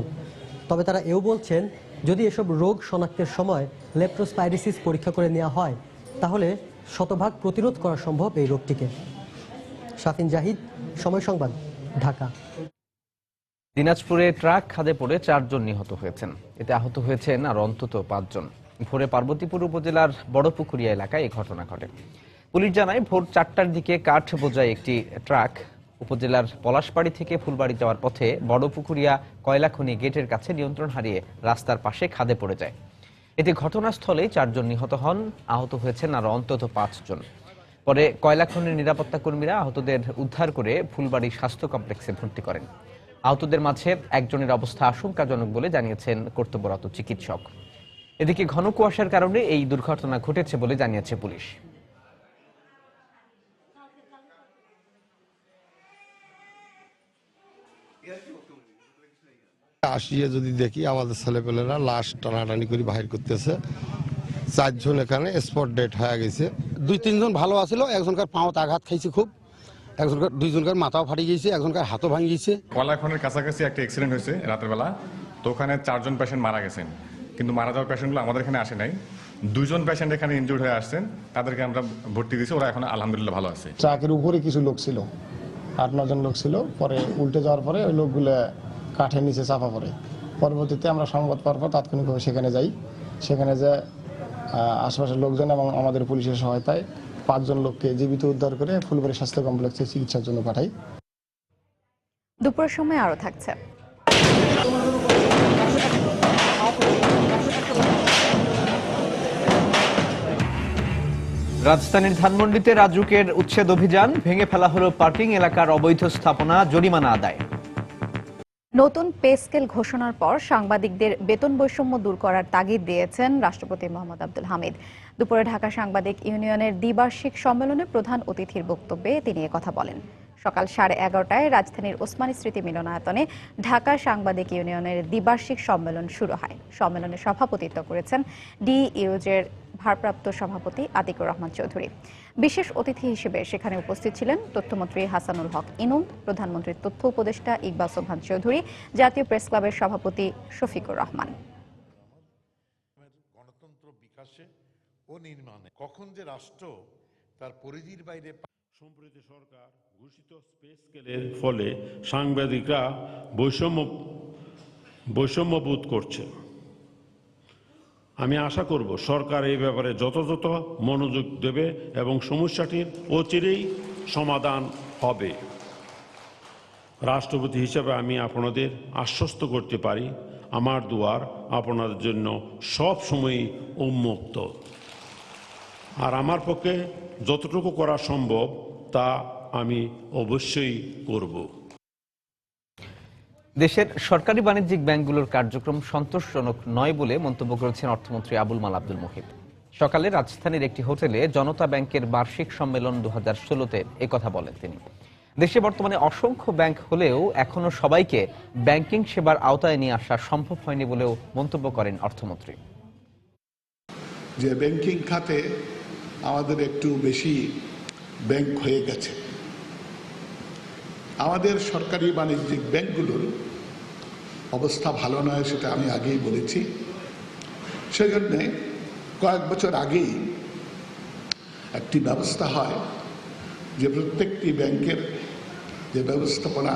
তবে তারা এও বলছেন যদি এসব রোগ শনাক্তের সময় লেপ্টোস্পাইরোসিস পরীক্ষা করে নেওয়া হয়, তাহলে শতভাগ প্রতিরোধ করা সম্ভব এই রোগটিকে। শাফিন জাহিদ, সময় সংবাদ, ঢাকা। দিনাজপুরে ট্রাক খাদে পড়ে 4 জন নিহত হয়েছেন। এতে আহত হয়েছেন আর অন্তত 5 জন। ভোরে পার্বতীপুর উপজেলার বড়পুকুরিয়া এলাকায় এই ঘটনা ঘটে। পুলিশ জানায় ভোর 4টার দিকে কাঠ বোঝাই একটি ট্রাক উপজেলার পলাশবাড়ি থেকে ফুলবাড়ি যাওয়ার পথে বড়পুকুরিয়া কয়লাখনি গেটের কাছে নিয়ন্ত্রণ হারিয়ে রাস্তার পাশে খাদে পড়ে যায়। এতে ঘটনাস্থলেই 4 জন নিহত হন, আহত হয়েছেন আর অন্তত 5 জন। পরে কয়লাখনির নিরাপত্তা কর্মীরা আহতদের উদ্ধার করে ফুলবাড়ি স্বাস্থ্য কমপ্লেক্সে ভর্তি করেন। আহতদের মাঝে একজনের অবস্থা আশঙ্কাজনক বলে জানিয়েছেন কর্তব্যরত চিকিৎসক। এদিকে ঘন কুয়াশার কারণে এই দুর্ঘটনা ঘটেছে বলে জানিয়েছে পুলিশ। আসিয়ে যদি দেখি আমাদের ছেলেপেলেরা লাশ টানাটানি করে বাহির করতেছে। 4 জন এখানে স্পট ডেড হয়ে গেছে। 2-3 জন ভালো আছিল, একজনকার পাওত আঘাত খাইছে খুব, একজনকার 2 জনকার মাথাও ফাটি গেছে, একজনকার হাতও ভাঙি গেছে। কয়লাখনির কাছাকাছি একটা অ্যাক্সিডেন্ট হয়েছে রাতের বেলা, তো ওখানে 4 জন পেশেন্ট মারা গেছেন, কিন্তু মারা যাওয়া পেশেন্টগুলো আমাদের এখানে আসে নাই। 2 জন পেশেন্ট এখানে ইনজুর্ড হয়ে আসছেন, তাদেরকে আমরা ভর্তি দিয়েছি, ওরা এখন আলহামদুলিল্লাহ ভালো আছে। ট্রাকের উপরে কিছু লোক ছিল, 8-9 জন লোক ছিল, পরে উল্টে যাওয়ার পরে ওই লোকগুলো কাঠের নিচে চাপা পড়ে। পরবর্তীতে আমরা সংবাদ পাওয়ার পর তাৎক্ষণিকভাবে সেখানে যাই। সেখানে যে আশপাশের লোকজন এবং আমাদের পুলিশের সহায়তায় 5 জন লোককে জীবিত উদ্ধার করে ফুলবাড়ি স্বাস্থ্য কমপ্লেক্সে চিকিৎসার জন্য পাঠাই। দুপুরের সময় আরো থাকছে। রাজধানীর ধানমন্ডিতে রাজুকের উচ্ছেদ অভিযান, ভেঙে ফেলা হলো পার্কিং এলাকার অবৈধ স্থাপনা, জরিমানা আদায়। নতুন পে স্কেল ঘোষণার পর সাংবাদিকদের বেতন বৈষম্য দূর করার তাগিদ দিয়েছেন রাষ্ট্রপতি মোহাম্মদ আব্দুল হামিদ। দুপুরে ঢাকা সাংবাদিক ইউনিয়নের দ্বিবার্ষিক সম্মেলনে প্রধান অতিথির বক্তব্যে তিনি একথা বলেন। সকাল 11:30টায় রাজধানীর ওসমানী স্মৃতি মিলনায়তনে ঢাকা সাংবাদিক ইউনিয়নের দ্বিবার্ষিক সম্মেলন শুরু হয়। সম্মেলনে সভাপতিত্ব করেছেন ডিইউজের ভারপ্রাপ্ত সভাপতি আতিকুর রহমান চৌধুরী। বিশেষ অতিথি হিসেবে সেখানে উপস্থিত ছিলেন তথ্যমন্ত্রী হাসানুল হক ইনুম, প্রধানমন্ত্রীর তথ্য উপদেষ্টা ইকবাল সোবহান চৌধুরী, জাতীয় প্রেস ক্লাবের সভাপতি শফিকুর রহমান। গণতন্ত্র বিকাশে ও নির্মাণে কখন যে রাষ্ট্র তার পরিধির বাইরে সম্প্রতি সরকার ঘোষিত পে স্কেলের ফলে সাংবাদিকরা বৈষম্যবোধ করছে। আমি আশা করব সরকার এই ব্যাপারে যথাযথ মনোযোগ দেবে এবং সমস্যাটির অচিরেই সমাধান হবে। রাষ্ট্রপতি হিসেবে আমি আপনাদের আশ্বস্ত করতে পারি, আমার দুয়ার আপনাদের জন্য সব সময়ই উন্মুক্ত, আর আমার পক্ষে যতটুকু করা সম্ভব তা আমি অবশ্যই করব। দেশের সরকারি বাণিজ্যিক ব্যাংকগুলোর কার্যক্রম সন্তোষজনক নয় বলে মন্তব্য করেছেন অর্থমন্ত্রী আবুল মাল আব্দুল মুহিত। সকালে রাজধানীর একটি হোটেলে জনতা ব্যাংকের বার্ষিক সম্মেলন 2016-তে একথা বলেন তিনি। দেশে বর্তমানে অসংখ্য ব্যাংক হলেও এখনো সবাইকে ব্যাংকিং সেবার আওতায় নিয়ে আসা সম্ভব হয়নি বলেও মন্তব্য করেন অর্থমন্ত্রী। যে ব্যাংকিং খাতে আমাদের একটু বেশি ব্যাংক হয়ে গেছে। আমাদের সরকারি বাণিজ্যিক ব্যাংকগুলোর অবস্থা ভালো নয়, সেটা আমি আগেই বলেছি। সেই জন্যে কয়েক বছর আগেই একটি ব্যবস্থা হয় যে প্রত্যেকটি ব্যাংকের যে ব্যবস্থাপনা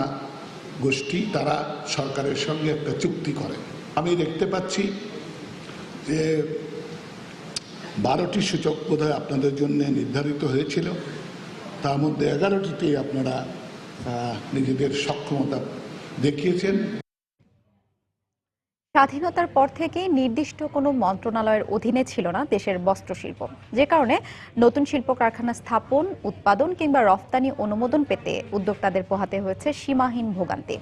গোষ্ঠী তারা সরকারের সঙ্গে একটা চুক্তি করে। আমি দেখতে পাচ্ছি যে 12টি সূচক বোধহয় আপনাদের জন্য নির্ধারিত হয়েছিল, তার মধ্যে 11টিতে আপনারা নিজেদের সক্ষমতা দেখিয়েছেন। স্বাধীনতার পর থেকে নির্দিষ্ট কোনো মন্ত্রণালয়ের অধীনে ছিল না দেশের বস্ত্র শিল্প, যে কারণে নতুন শিল্প কারখানা স্থাপন, উৎপাদন কিংবা রফতানি অনুমোদন পেতে উদ্যোক্তাদের পোহাতে হয়েছে সীমাহীন ভোগান্তি।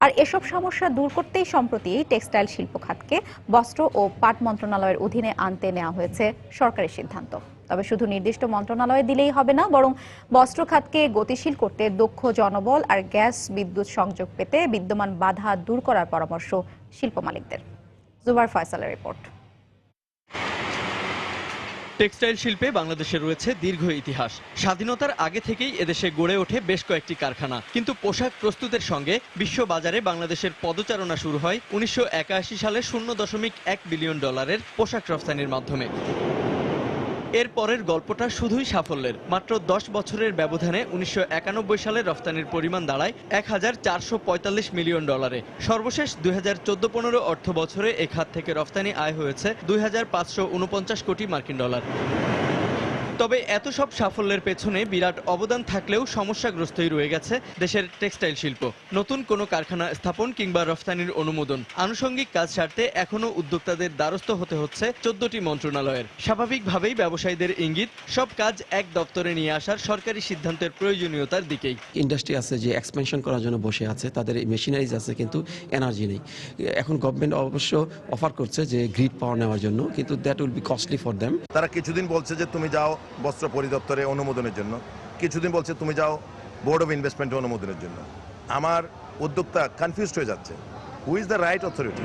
আর এসব সমস্যা দূর করতেই সম্প্রতি টেক্সটাইল শিল্প খাতকে বস্ত্র ও পাট মন্ত্রণালয়ের অধীনে আনতে নেওয়া হয়েছে সরকারি সিদ্ধান্ত। তবে শুধু নির্দিষ্ট মন্ত্রণালয়ে দিলেই হবে না, বরং বস্ত্র খাতকে গতিশীল করতে দক্ষ জনবল আর গ্যাস বিদ্যুৎ সংযোগ পেতে বিদ্যমান বাধা দূর করার পরামর্শ শিল্প মালিকদের। জুবার ফয়সালের রিপোর্ট। টেক্সটাইল শিল্পে বাংলাদেশের রয়েছে দীর্ঘ ইতিহাস। স্বাধীনতার আগে থেকেই এদেশে গড়ে ওঠে বেশ কয়েকটি কারখানা, কিন্তু পোশাক প্রস্তুতের সঙ্গে বিশ্ব বাজারে বাংলাদেশের পদচারণা শুরু হয় 1981 সালে $0.1 বিলিয়ন পোশাক রফতানির মাধ্যমে। এর পরের গল্পটা শুধুই সাফল্যের। মাত্র 10 বছরের ব্যবধানে 1991 সালে রফতানির পরিমাণ দাঁড়ায় $1,445 মিলিয়ন। সর্বশেষ 2014-15 অর্থ বছরে এ খাত থেকে রফতানি আয় হয়েছে $2,549 কোটি মার্কিন ডলার। তবে এত সব সাফল্যের পেছনে বিরাট অবদান থাকলেও সমস্যাগ্রস্তই রয়ে গেছে দেশের টেক্সটাইল শিল্প। নতুন কোনো কারখানা স্থাপন কিংবা রফতানির অনুমোদন, আনুষঙ্গিক কাজ সারতে এখনো উদ্যোক্তাদের দ্বারস্থ হতে হচ্ছে 14টি মন্ত্রণালয়ের। স্বাভাবিকভাবেই ব্যবসায়ীদের ইঙ্গিত সব কাজ এক দপ্তরে নিয়ে আসার সরকারি সিদ্ধান্তের প্রয়োজনীয়তার দিকেই। ইন্ডাস্ট্রি আছে যে এক্সপেনশন করার জন্য বসে আছে, তাদের মেশিনারিজ আছে কিন্তু এনার্জি নেই। এখন গভর্নমেন্ট অবশ্য অফার করছে যে গ্রিড পাওয়ার নেওয়ার জন্য, কিন্তু that will be costly for them. তারা কিছুদিন বলছে যে তুমি যাও বস্ত্র পরিদপ্তরে অনুমোদনের জন্য, কিছুদিন বলছে তুমি যাও বোর্ড অফ ইনভেস্টমেন্ট অনুমোদনের জন্য। আমার উদ্যোক্তা কনফিউজড হয়ে যাচ্ছে, who is the right authority.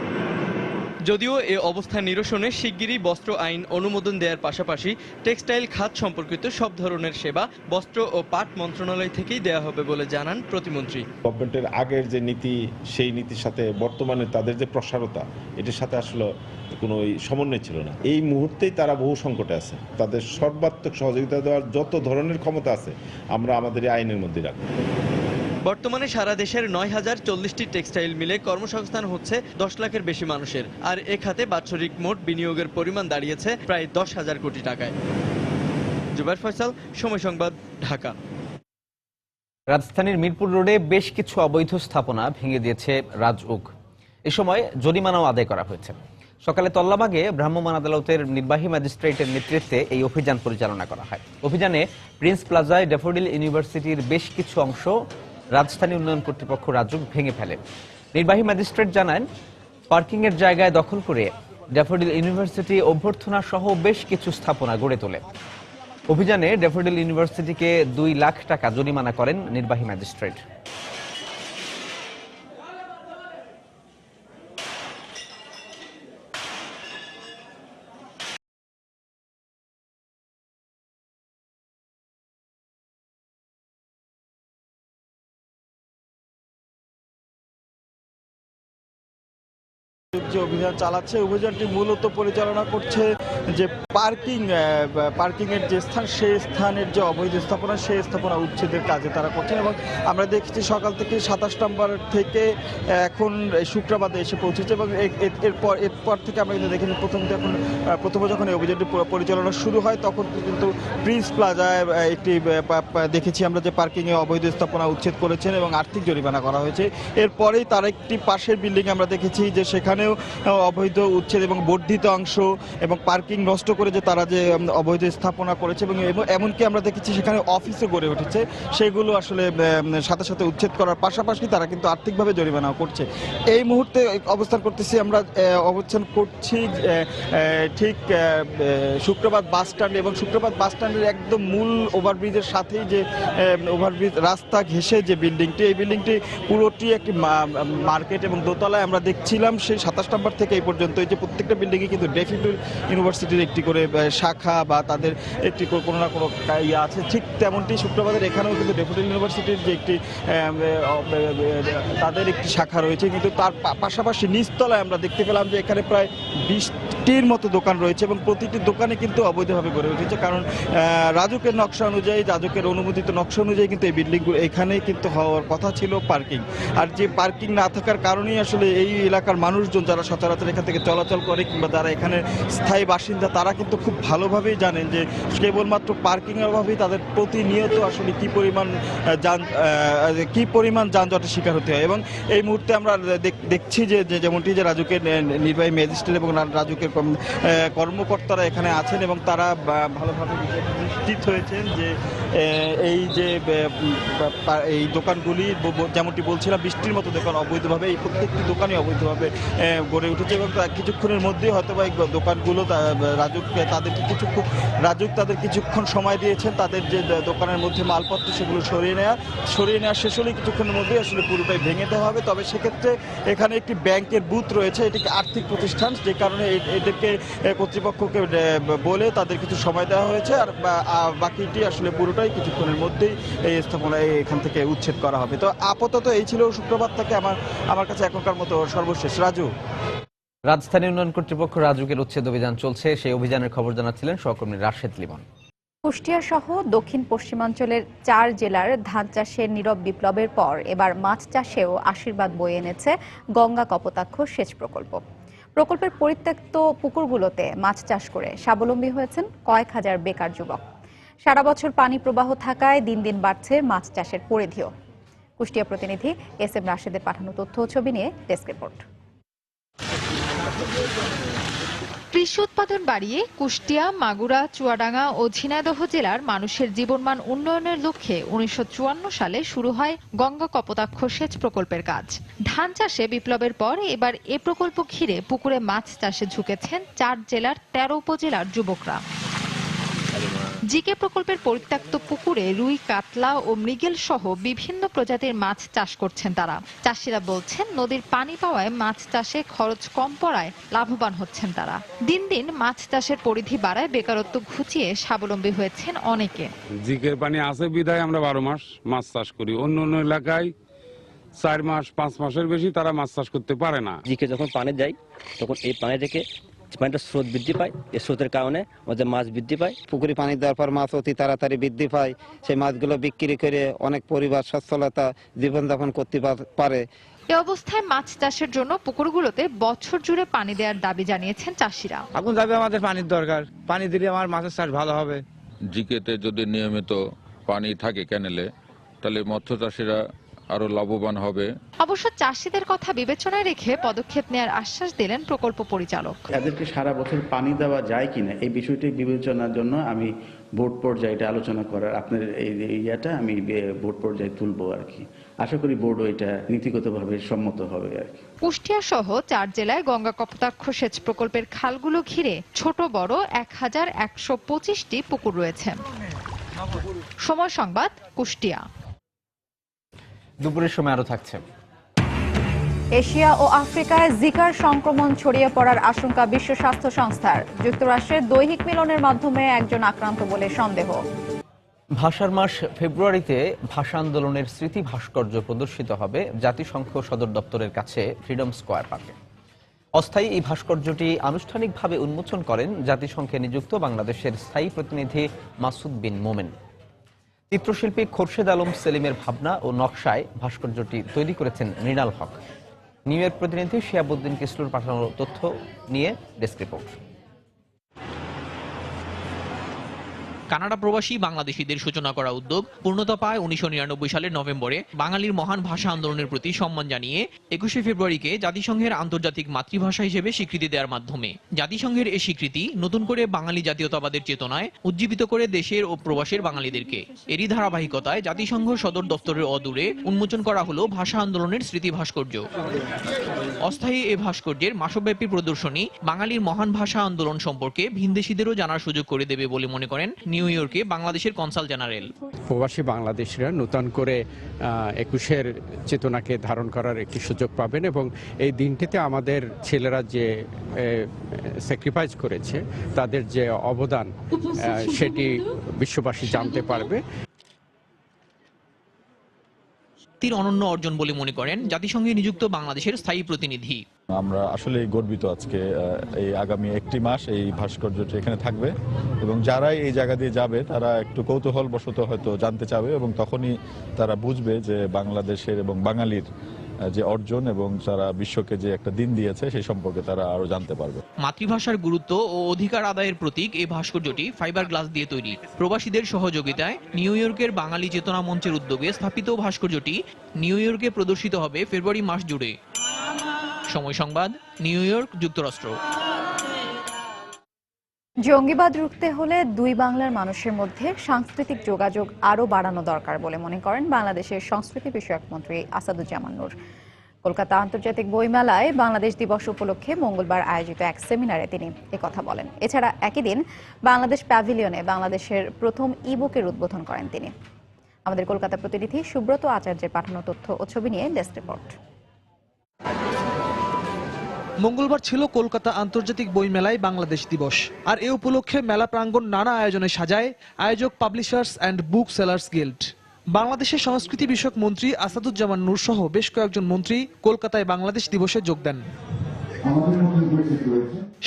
যদিও এ অবস্থা নিরসনে শিগগিরই বস্ত্র আইন অনুমোদন দেওয়ার পাশাপাশি টেক্সটাইল খাত সম্পর্কিত সব ধরনের সেবা বস্ত্র ও পাট মন্ত্রণালয় থেকেই দেওয়া হবে বলে জানান প্রতিমন্ত্রী। গভর্নমেন্টের আগের যে নীতি, সেই নীতির সাথে বর্তমানে তাদের যে প্রসারতা, এটির সাথে আসলে কোনো সমন্বয় ছিল না। এই মুহূর্তেই তারা বহু সংকটে আছে। তাদের সর্বাত্মক সহযোগিতা দেওয়ার যত ধরনের ক্ষমতা আছে আমরা আমাদের এই আইনের মধ্যে রাখব। বর্তমানে সারা দেশের 9,040টি টেক্সটাইল মিলে কর্মসংস্থান হচ্ছে 10 লাখের বেশি মানুষের। আর এ খাতে বাৎসরিক মোট বিনিয়োগের পরিমাণ দাঁড়িয়েছে প্রায় 10,000 কোটি টাকায়। জুবাইর ফয়সাল, সময় সংবাদ, ঢাকা। রাজধানীর মিরপুর রোডে বেশ কিছু অবৈধ স্থাপনা ভেঙে দিয়েছে রাজউক। এ সময় জরিমানাও আদায় করা হয়েছে। সকালে তল্লাবাগে ভ্রাম্যমাণ আদালতের নির্বাহী ম্যাজিস্ট্রেটের নেতৃত্বে এই অভিযান পরিচালনা করা হয়। অভিযানে প্রিন্স প্লাজায় ড্যাফোডিল ইউনিভার্সিটির বেশ কিছু অংশ রাজধানী উন্নয়ন কর্তৃপক্ষ রাজউক ভেঙে ফেলে। নির্বাহী ম্যাজিস্ট্রেট জানান, পার্কিং এর জায়গায় দখল করে ড্যাফোডিল ইউনিভার্সিটি অভ্যর্থনা সহ বেশ কিছু স্থাপনা গড়ে তোলে। অভিযানে ড্যাফোডিল ইউনিভার্সিটিকে 2 লাখ টাকা জরিমানা করেন নির্বাহী ম্যাজিস্ট্রেট। যে অভিযান চালাচ্ছে, অভিযানটি মূলত পরিচালনা করছে যে পার্কিং এর যে স্থান, সেই স্থানের যে অবৈধ স্থাপনা, সেই স্থাপনা উচ্ছেদের কাজে তারা করছেন। এবং আমরা দেখছি সকাল থেকে 27 নম্বর থেকে এখন শুক্রবারে এসে পৌঁছেছে এবং এরপর থেকে আমরা কিন্তু দেখেছি প্রথমে যখন এই অভিযানটি পরিচালনা শুরু হয় তখন কিন্তু প্রিন্স প্লাজায় একটি দেখেছি আমরা যে পার্কিংয়ে অবৈধ স্থাপনা উচ্ছেদ করেছেন এবং আর্থিক জরিমানা করা হয়েছে। এরপরেই তার একটি পাশের বিল্ডিং আমরা দেখেছি যে সেখানেও অবৈধ উচ্ছেদ এবং বর্ধিত অংশ এবং পার্কিং নষ্ট করে যে তারা যে অবৈধ স্থাপনা করেছে এবং এমনকি আমরা দেখেছি সেখানে অফিসও গড়ে উঠেছে, সেগুলো আসলে সাথে সাথে উচ্ছেদ করার পাশাপাশি তারা কিন্তু আর্থিকভাবে জরিমানাও করছে। এই মুহূর্তে অবস্থান করতেছি আমরা, অবস্থান করছি ঠিক শুক্রবাদ বাস স্ট্যান্ড এবং শুক্রবাদ বাস স্ট্যান্ডের একদম মূল ওভারব্রিজের সাথেই যে ওভারব্রিজ রাস্তা ঘেঁষে যে বিল্ডিংটি, এই বিল্ডিংটি পুরোটি একটি মার্কেট এবং দোতলায় আমরা দেখছিলাম সেই 27 নম্বর থেকে এই পর্যন্ত এই যে প্রত্যেকটা বিল্ডিংয়ে কিন্তু ড্যাফোডিল ইউনিভার্সিটির একটি করে শাখা বা তাদের একটি কোনো না কোনো ইয়ে আছে। ঠিক তেমনটি শুক্রবারের এখানেও কিন্তু ড্যাফোডিল ইউনিভার্সিটির যে একটি তাদের একটি শাখা রয়েছে, কিন্তু তার পাশাপাশি নিচতলায় আমরা দেখতে পেলাম যে এখানে প্রায় 20টির মতো দোকান রয়েছে এবং প্রতিটি দোকানে কিন্তু অবৈধভাবে গড়ে উঠেছে। কারণ রাজুকের নকশা অনুযায়ী, রাজুকের অনুমোদিত নকশা অনুযায়ী কিন্তু এই বিল্ডিংগুলো এখানে কিন্তু হওয়ার কথা ছিল পার্কিং। আর যে পার্কিং না থাকার কারণেই আসলে এই এলাকার মানুষজন যারা সচরাচর এখান থেকে চলাচল করে কিংবা যারা এখানে স্থায়ী বাসিন্দা তারা কিন্তু খুব ভালোভাবেই জানেন যে কেবলমাত্র পার্কিংয়ের অভাবেই তাদের প্রতিনিয়ত আসলে কি পরিমাণ যানজটের শিকার হতে হয়। এবং এই মুহূর্তে আমরা দেখছি যে যেমনটি যে রাজুকের নির্বাহী ম্যাজিস্ট্রেট এবং রাজুকের কর্মকর্তারা এখানে আছেন এবং তারা ভালোভাবে নিশ্চিত হয়েছেন যে এই দোকানগুলি যেমনটি বলছিলাম 20টির মতো দোকান অবৈধভাবে, এই প্রত্যেকটি দোকানই অবৈধভাবে গড়ে উঠেছে এবং কিছুক্ষণের মধ্যেই হয়তো বা এই দোকানগুলো রাজুক তাদের কিছুক্ষণ সময় দিয়েছেন তাদের যে দোকানের মধ্যে মালপত্র সেগুলো সরিয়ে নেওয়া শেষ হলে কিছুক্ষণের মধ্যেই আসলে পুরোটাই ভেঙে দেওয়া হবে। তবে সেক্ষেত্রে এখানে একটি ব্যাংকের বুথ রয়েছে, এটিকে আর্থিক প্রতিষ্ঠান, যে কারণে এদেরকে কর্তৃপক্ষকে বলে তাদের কিছু সময় দেওয়া হয়েছে আর বাকিটি আসলে পুরোটাই কিছুক্ষণের মধ্যেই এই স্থাপনায় এখান থেকে উচ্ছেদ করা হবে। তো আপাতত এই ছিল শুক্রবার থেকে আমার কাছে এখনকার মতো সর্বশেষ। রাজু, রাজধানী উন্নয়ন কর্তৃপক্ষ রাজুকের উচ্ছেদ অভিযান চলছে, সেই অভিযানের খবর জানাচ্ছিলেন সহকর্মী রাশেদ লিমন। কুষ্টিয়া সহ দক্ষিণ পশ্চিমাঞ্চলের 4 জেলার ধান চাষের নীরব বিপ্লবের পর এবার মাছ চাষেও আশীর্বাদ বয়ে এনেছে গঙ্গা কপোতাক্ষ সেচ প্রকল্প। প্রকল্পের পরিত্যক্ত পুকুরগুলোতে মাছ চাষ করে স্বাবলম্বী হয়েছেন কয়েক হাজার বেকার যুবক। সারা বছর পানি প্রবাহ থাকায় দিন দিন বাড়ছে মাছ চাষের পরিধিও। কুষ্টিয়া প্রতিনিধি SM রাশেদের পাঠানো তথ্য ও ছবি নিয়ে ডেস্ক রিপোর্ট। কৃষি উৎপাদন বাড়িয়ে কুষ্টিয়া, মাগুরা, চুয়াডাঙ্গা ও ঝিনাইদহ জেলার মানুষের জীবনমান উন্নয়নের লক্ষ্যে 1954 সালে শুরু হয় গঙ্গা কপোতাক্ষ সেচ প্রকল্পের কাজ। ধান চাষে বিপ্লবের পর এবার এ প্রকল্প ঘিরে পুকুরে মাছ চাষে ঝুঁকেছেন 4 জেলার 13 উপজেলার যুবকরা। জিকে প্রকল্পের পরিত্যক্ত পুকুরে রুই, কাতলা ও মৃগেল সহ বিভিন্ন প্রজাতির মাছ চাষ করছেন তারা। চাষিরা বলছেন নদীর পানি পাওয়ায় মাছ চাষে খরচ কম পড়ায় লাভবান হচ্ছেন তারা। দিন দিন মাছ চাষের পরিধি বাড়ায় বেকারত্ব ঘুচিয়ে স্বাবলম্বী হয়েছেন অনেকে। জিকের পানি আছে বিধায় আমরা 12 মাস মাছ চাষ করি। অন্য অন্য এলাকায় 4 মাস 5 মাসের বেশি তারা মাছ চাষ করতে পারে না। জিকে যখন পানি দেয় তখন এই পানি থেকে পানিটা স্রোত বৃদ্ধি পায়, এই স্রোতের কারণে আমাদের মাছ বৃদ্ধি পায়। পুকুরে পানি দেওয়ার পর মাছ অতি তাড়াতাড়ি বৃদ্ধি পায়, সেই মাছগুলো বিক্রি করে অনেক পরিবার সচ্ছলতা জীবনযাপন করতে পারে। এ অবস্থায় মাছ চাষের জন্য পুকুরগুলোতে বছর জুড়ে পানি দেওয়ার দাবি জানিয়েছেন চাষিরা। এখন দাবি আমাদের পানির দরকার, পানি দিলে আমার মাছের চাষ ভালো হবে। জিকেতে যদি নিয়মিত পানি থাকে ক্যানেলে, তাহলে মৎস্য চাষিরা আরো লাভবান হবে। অবশ্য চাষিদের কথা বিবেচনায় রেখে পদক্ষেপ নেওয়ার আশ্বাস দিলেন প্রকল্প পরিচালক। এদেরকে সারা বছর পানি দেওয়া যায় কিনা এই বিষয়টি বিবেচনার জন্য আমি বোর্ড পর্যায়ে এটা আলোচনা করার আপনার এই ইয়াটা আমি বোর্ড পর্যায়ে তুলবো আর কি। আশা করি বোর্ডও এটা নীতিগতভাবে সম্মত হবে আর কি। কুষ্টিয়া সহ 4 জেলায় গঙ্গা কপোতাক্ষ সেচ প্রকল্পের খালগুলো ঘিরে ছোট বড় 1125টি পুকুর রয়েছে। সময় সংবাদ, কুষ্টিয়া। দুপুরের সময় আরো থাকছে। এশিয়া ও আফ্রিকায় জিকার সংক্রমণ ছড়িয়ে পড়ার আশঙ্কা বিশ্ব স্বাস্থ্য সংস্থার। যুক্তরাষ্ট্রের দৈহিক মিলনের মাধ্যমে একজন আক্রান্ত বলে সন্দেহ। ভাষার মাস ফেব্রুয়ারিতে ভাষা আন্দোলনের স্মৃতি ভাস্কর্য প্রদর্শিত হবে জাতিসংঘ সদর দপ্তরের কাছে ফ্রিডম স্কোয়ার পার্কে। অস্থায়ী এই ভাস্কর্যটি আনুষ্ঠানিকভাবে উন্মোচন করেন জাতিসংঘে নিযুক্ত বাংলাদেশের স্থায়ী প্রতিনিধি মাসুদ বিন মোমেন। চিত্রশিল্পী খোরশেদ আলম সেলিমের ভাবনা ও নকশায় ভাস্কর্যটি তৈরি করেছেন মৃণাল হক। নিউ ইয়র্ক প্রতিনিধি শিয়াবুদ্দিন কিসলুর পাঠানো তথ্য নিয়ে ডেস্ক রিপোর্ট। কানাডা প্রবাসী বাংলাদেশিদের সূচনা করা উদ্যোগ পূর্ণতা পায় 1999 সালের নভেম্বরে বাঙালির মহান ভাষা আন্দোলনের প্রতি সম্মান জানিয়ে 21শে ফেব্রুয়ারিকে জাতিসংঘের আন্তর্জাতিক মাতৃভাষা হিসেবে স্বীকৃতি দেওয়ার মাধ্যমে। জাতিসংঘের এই স্বীকৃতি নতুন করে বাঙালি জাতীয়তাবাদের চেতনায় উজ্জীবিত করে দেশের ও প্রবাসের বাঙালিদেরকে। এরই ধারাবাহিকতায় জাতিসংঘ সদর দপ্তরের অদূরে উন্মোচন করা হলো ভাষা আন্দোলনের স্মৃতি ভাস্কর্য। অস্থায়ী এই ভাস্কর্যের মাসব্যাপী প্রদর্শনী বাঙালির মহান ভাষা আন্দোলন সম্পর্কে ভিনদেশীদেরও জানার সুযোগ করে দেবে বলে মনে করেন নিউ ইয়র্কে বাংলাদেশের কনসাল জেনারেল। প্রবাসী বাংলাদেশিরা নতুন করে 21-এর চেতনাকে ধারণ করার একটি সুযোগ পাবেন এবং এই দিনটিতে আমাদের ছেলেরা যে স্যাক্রিফাইস করেছে তাদের যে অবদান সেটি বিশ্ববাসী জানতে পারবে। অনন্য অর্জন বলে মনে করেন জাতিসংঘে নিযুক্ত বাংলাদেশের স্থায়ী প্রতিনিধি। আমরা আসলে গর্বিত আজকে এই আগামী একটি মাস এই ভাস্কর্যটি এখানে থাকবে এবং যারাই এই জায়গা দিয়ে যাবে তারা একটু কৌতূহল বশত হয়তো জানতে চাবে এবং তখনই তারা বুঝবে যে বাংলাদেশের এবং বাঙালির যে অর্জন এবং তারা বিশ্বকে যে একটা দিন দিয়েছে সেই সম্পর্কে তারা আরো জানতে পারবে। মাতৃভাষার গুরুত্ব ও অধিকার আদায়ের প্রতীক এই ভাস্কর্যটি ফাইবার গ্লাস দিয়ে তৈরি। প্রবাসীদের সহযোগিতায় নিউ ইয়র্কের বাঙালি চেতনা মঞ্চের উদ্যোগে স্থাপিত ভাস্কর্যটি নিউ ইয়র্কে প্রদর্শিত হবে ফেব্রুয়ারি মাস জুড়ে। সময় সংবাদ, নিউ ইয়র্ক, যুক্তরাষ্ট্র। জঙ্গিবাদ রুখতে হলে দুই বাংলার মানুষের মধ্যে সাংস্কৃতিক যোগাযোগ আরও বাড়ানো দরকার বলে মনে করেন বাংলাদেশের সংস্কৃতি বিষয়ক মন্ত্রী আসাদুজ্জামান নূর। কলকাতা আন্তর্জাতিক বইমেলায় বাংলাদেশ দিবস উপলক্ষে মঙ্গলবার আয়োজিত এক সেমিনারে তিনি একথা বলেন। এছাড়া একই দিন বাংলাদেশ প্যাভিলিয়নে বাংলাদেশের প্রথম ই-বুকের উদ্বোধন করেন তিনি। আমাদের কলকাতা প্রতিনিধি সুব্রত আচার্যের পাঠানো তথ্য ও ছবি নিয়ে ডেস্ক রিপোর্ট। মঙ্গলবার ছিল কলকাতা আন্তর্জাতিক বইমেলায় বাংলাদেশ দিবস। আর এ উপলক্ষে মেলা প্রাঙ্গণ নানা আয়োজনে সাজায় আয়োজক publishers and booksellers guild. বাংলাদেশের সংস্কৃতি বিষয়ক মন্ত্রী আসাদুজ্জামান নূর সহ বেশ কয়েকজন মন্ত্রী কলকাতায় বাংলাদেশ দিবসে যোগ দেন।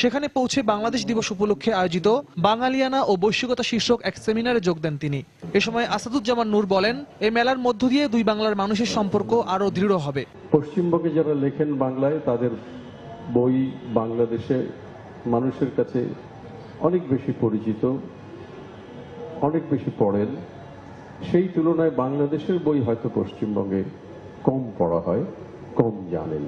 সেখানে পৌঁছে বাংলাদেশ দিবস উপলক্ষে আয়োজিত বাঙালিয়ানা ও বৈশ্বিকতা শীর্ষক এক সেমিনারে যোগ দেন তিনি। এ সময় আসাদুজ্জামান নূর বলেন, এই মেলার মধ্য দিয়ে দুই বাংলার মানুষের সম্পর্ক আরো দৃঢ় হবে। পশ্চিমবঙ্গে যারা লেখেন বাংলায় তাদের বই বাংলাদেশের মানুষের কাছে অনেক বেশি পরিচিত, অনেক বেশি পড়েন। সেই তুলনায় বাংলাদেশের বই হয়তো পশ্চিমবঙ্গে কম পড়া হয়, কম জানেন।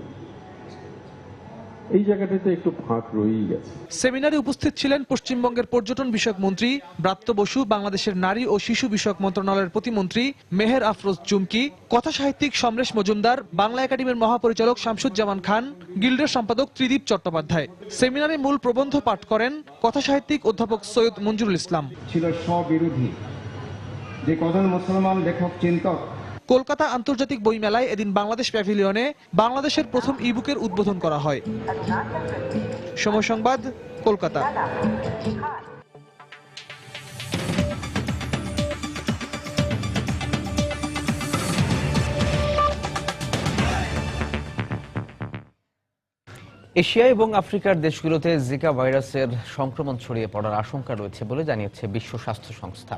এই জায়গাটাতে একটু ফাঁক রয়েই গেছে। সেমিনারে উপস্থিত ছিলেন পশ্চিমবঙ্গের পর্যটন বিষয়ক মন্ত্রী ব্রাত্য বসু, বাংলাদেশের নারী ও শিশু বিষয়ক মন্ত্রণালয়ের প্রতিমন্ত্রী মেহের আফরোজ চুমকি, কথা সাহিত্যিক সমরেশ মজুমদার, বাংলা একাডেমির মহাপরিচালক শামসুজ্জামান খান, গিল্ডের সম্পাদক ত্রিদীপ চট্টোপাধ্যায়। সেমিনারে মূল প্রবন্ধ পাঠ করেন কথা সাহিত্যিক অধ্যাপক সৈয়দ মঞ্জুরুল ইসলাম। ছিল স্ববিরোধী যে কজন মুসলমান লেখক চিন্তক। কলকাতা আন্তর্জাতিক বইমেলায় এদিন বাংলাদেশ প্যাভিলিয়নে বাংলাদেশের প্রথম ই-বুকের উদ্বোধন করা হয়। সময় সংবাদ, কলকাতা। এশিয়া এবং আফ্রিকার দেশগুলোতে জিকা ভাইরাসের সংক্রমণ ছড়িয়ে পড়ার আশঙ্কা রয়েছে বলে জানিয়েছে বিশ্ব স্বাস্থ্য সংস্থা।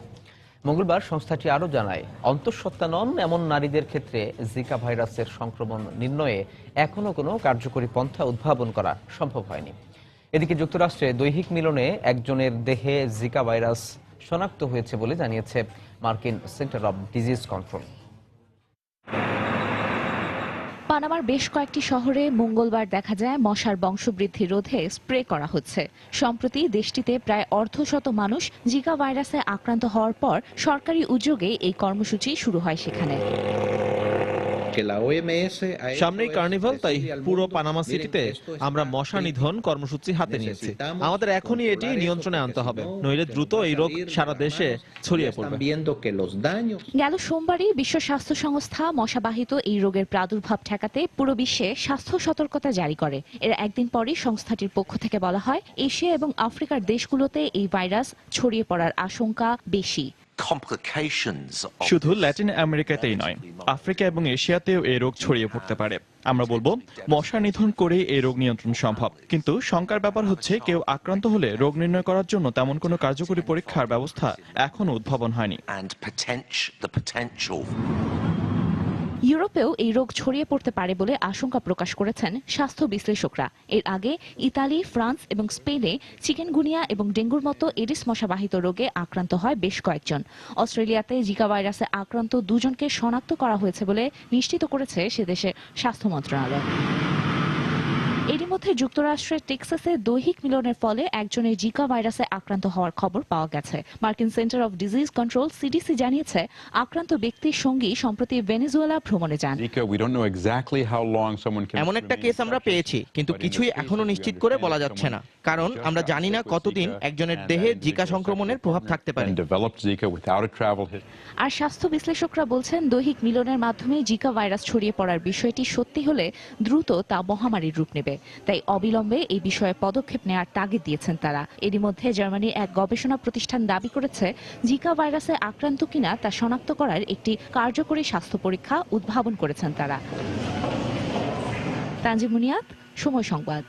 মঙ্গলবার সংস্থাটি আরও জানায়, অন্তঃসত্ত্বা নন এমন নারীদের ক্ষেত্রে জিকা ভাইরাসের সংক্রমণ নির্ণয়ে এখনও কোনো কার্যকরী পন্থা উদ্ভাবন করা সম্ভব হয়নি। এদিকে যুক্তরাষ্ট্রে দৈহিক মিলনে একজনের দেহে জিকা ভাইরাস শনাক্ত হয়েছে বলে জানিয়েছে মার্কিন সেন্টার অব ডিজিজ কন্ট্রোল। পানামার বেশ কয়েকটি শহরে মঙ্গলবার দেখা যায় মশার বংশবৃদ্ধি রোধে স্প্রে করা হচ্ছে। সম্প্রতি দেশটিতে প্রায় অর্ধশত মানুষ জিকা ভাইরাসে আক্রান্ত হওয়ার পর সরকারি উদ্যোগে এই কর্মসূচি শুরু হয় সেখানে। সামনেই কার্নিভাল, তাই পুরো পানামা সিটিতে আমরা মশা নিধন কর্মসূচি হাতে নিয়েছি। আমাদের এখনই এটি নিয়ন্ত্রণে আনতে হবে, নইলে দ্রুত এই রোগ সারা দেশে ছড়িয়ে পড়বে। গেল সোমবারই বিশ্ব স্বাস্থ্য সংস্থা মশাবাহিত এই রোগের প্রাদুর্ভাব ঠেকাতে পুরো বিশ্বে স্বাস্থ্য সতর্কতা জারি করে। এর একদিন পরই সংস্থাটির পক্ষ থেকে বলা হয়, এশিয়া এবং আফ্রিকার দেশগুলোতে এই ভাইরাস ছড়িয়ে পড়ার আশঙ্কা বেশি। শুধু ল্যাটিন আমেরিকাতেই নয়, আফ্রিকা এবং এশিয়াতেও এই রোগ ছড়িয়ে পড়তে পারে। আমরা বলবো, মশা নিধন করে এই রোগ নিয়ন্ত্রণ সম্ভব, কিন্তু শঙ্কার ব্যাপার হচ্ছে কেউ আক্রান্ত হলে রোগ নির্ণয় করার জন্য তেমন কোনো কার্যকরী পরীক্ষার ব্যবস্থা এখনো উদ্ভাবন হয়নি। ইউরোপেও এই রোগ ছড়িয়ে পড়তে পারে বলে আশঙ্কা প্রকাশ করেছেন স্বাস্থ্য বিশ্লেষকরা। এর আগে ইতালি, ফ্রান্স এবং স্পেনে চিকেনগুনিয়া এবং ডেঙ্গুর মতো এডিস মশাবাহিত রোগে আক্রান্ত হয় বেশ কয়েকজন। অস্ট্রেলিয়াতে জিকা ভাইরাসে আক্রান্ত 2 জনকে শনাক্ত করা হয়েছে বলে নিশ্চিত করেছে সে দেশের স্বাস্থ্য মন্ত্রণালয়। এরই মধ্যে যুক্তরাষ্ট্রের টেক্সাসে দৈহিক মিলনের ফলে একজনের জিকা ভাইরাসে আক্রান্ত হওয়ার খবর পাওয়া গেছে। মার্কিন centre of disease control CDC জানিয়েছে, আক্রান্ত ব্যক্তির সঙ্গী সম্প্রতি ভেনেজুয়েলা ভ্রমণে যান। এমন একটা কেস আমরা পেয়েছি, কিন্তু কিছুই এখনো নিশ্চিত করে বলা যাচ্ছে না, কারণ আমরা জানি না কতদিন একজনের দেহে জিকা সংক্রমণের প্রভাব থাকতে পারে। আর স্বাস্থ্য বিশ্লেষকরা বলছেন, দৈহিক মিলনের মাধ্যমে জিকা ভাইরাস ছড়িয়ে পড়ার বিষয়টি সত্যি হলে দ্রুত তা মহামারীর রূপ নেবে। তাই অবিলম্বে এই বিষয়ে পদক্ষেপ নেওয়ার তাগিদ দিয়েছেন তারা। এরই মধ্যে জার্মানির এক গবেষণা প্রতিষ্ঠান দাবি করেছে, জিকা ভাইরাসে আক্রান্ত কিনা তা শনাক্ত করার একটি কার্যকরী স্বাস্থ্য পরীক্ষা উদ্ভাবন করেছেন তারা। তানজিম মুনিয়াত, সময় সংবাদ।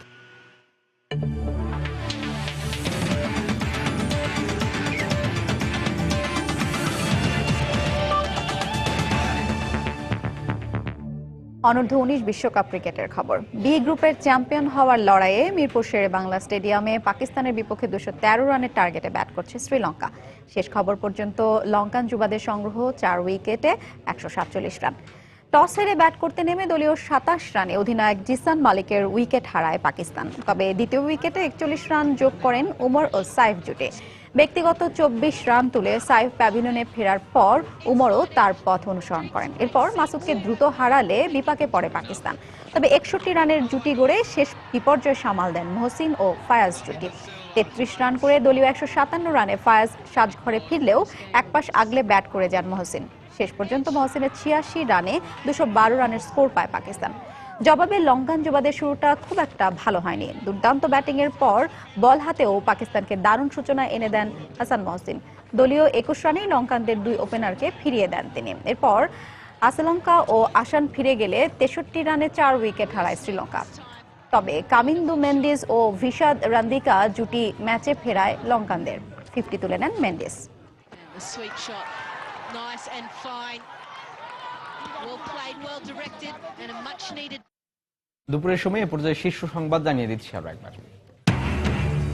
অনূর্ধ্ব 19 বিশ্বকাপ ক্রিকেটের খবর। বি গ্রুপের চ্যাম্পিয়ন হওয়ার লড়াইয়ে মিরপুর শেরে বাংলা স্টেডিয়ামে পাকিস্তানের বিপক্ষে 213 রানের টার্গেটে ব্যাট করছে শ্রীলঙ্কা। শেষ খবর পর্যন্ত লঙ্কান যুবাদের সংগ্রহ 4 উইকেটে 147 রান। টস হেরে ব্যাট করতে নেমে দলীয় 27 রানে অধিনায়ক জিসান মালিকের উইকেট হারায় পাকিস্তান। তবে দ্বিতীয় উইকেটে 41 রান যোগ করেন উমর ও সাইফ জুটে। ব্যক্তিগত 24 রান তুলে সাইফ প্যাভিলিয়নে ফেরার পর উমরও তার পথ অনুসরণ করেন। এরপর মাসুদকে দ্রুত হারালে বিপাকে পড়ে পাকিস্তান। তবে 61 রানের জুটি গড়ে শেষ বিপর্যয় সামাল দেন মহসিন ও ফায়াজ জুটি। 33 রান করে দলীয় 157 রানে ফায়াজ সাজঘরে ফিরলেও একপাশ আগলে ব্যাট করে যান মহসিন। শেষ পর্যন্ত মহসিনের 86 রানে 212 রানের স্কোর পায় পাকিস্তান। জবাবে লঙ্কান যুবাদের শুরুটা খুব একটা ভালো হয়নি। দুর্দান্ত ব্যাটিংয়ের পর বল হাতেও পাকিস্তানকে দারুণ সূচনা এনে দেন হাসান মহসিন। দলীয় 21 রানেই লঙ্কানদের 2 ওপেনারকে ফিরিয়ে দেন তিনি। এরপর আশালঙ্কা ও আসান ফিরে গেলে 63 রানে 4 উইকেট হারায় শ্রীলঙ্কা। তবে কামিন্দু মেন্ডিস ও ভিশাদ রান্দিকা জুটি ম্যাচে ফেরায় লঙ্কানদের। 50 তুলে নেন মেন্ডিস। দুপুরের সময় এ পর্যায়ে শীর্ষ সংবাদ জানিয়ে দিচ্ছি আরো একবার।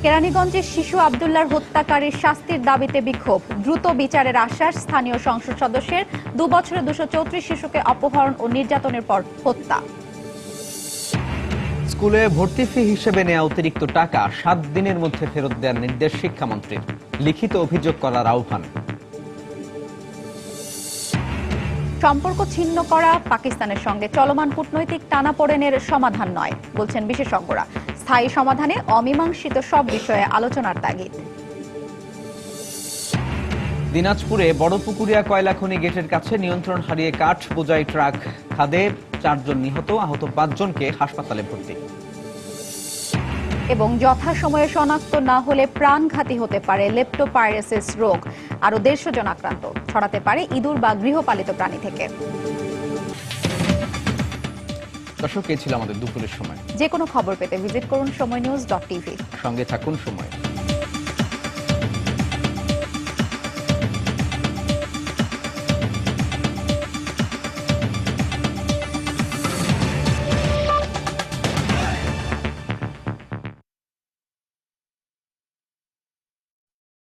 কেরানীগঞ্জের শিশু আব্দুল্লাহর হত্যাকারীর শাস্তির দাবিতে বিক্ষোভ। দ্রুত বিচারের আশ্বাস স্থানীয় সংসদ সদস্যের। 2 বছরে 234 শিশুকে অপহরণ ও নির্যাতনের পর হত্যা। স্কুলে ভর্তি ফি হিসেবে নেওয়া অতিরিক্ত টাকা 7 দিনের মধ্যে ফেরত দেওয়ার নির্দেশ শিক্ষামন্ত্রীর। লিখিত অভিযোগ করার আহ্বান। সম্পর্ক ছিন্ন করা পাকিস্তানের সঙ্গে চলমান কূটনৈতিক টানাপোড়েনের সমাধান নয়, বলছেন বিশেষজ্ঞরা। স্থায়ী সমাধানে অমীমাংসিত সব বিষয়ে আলোচনার তাগিদ। দিনাজপুরে বড়পুকুরিয়া কয়লা খনি গেটের কাছে নিয়ন্ত্রণ হারিয়ে কাঠ বোঝাই ট্রাক খাদে 4 জন নিহত, আহত 5 জনকে হাসপাতালে ভর্তি। এবং যথাসময়ে শনাক্ত না হলে প্রাণঘাতী হতে পারে লেপ্টোপাইরেসিস রোগ। আরো 150 জন আক্রান্ত। ছড়াতে পারে ইঁদুর বা গৃহপালিত প্রাণী থেকে। দর্শক, এই ছিল আমাদের দুপুরের সময়। যে কোনো খবর পেতে ভিজিট করুন সময়নিউজ.tv। সঙ্গে থাকুন সময়।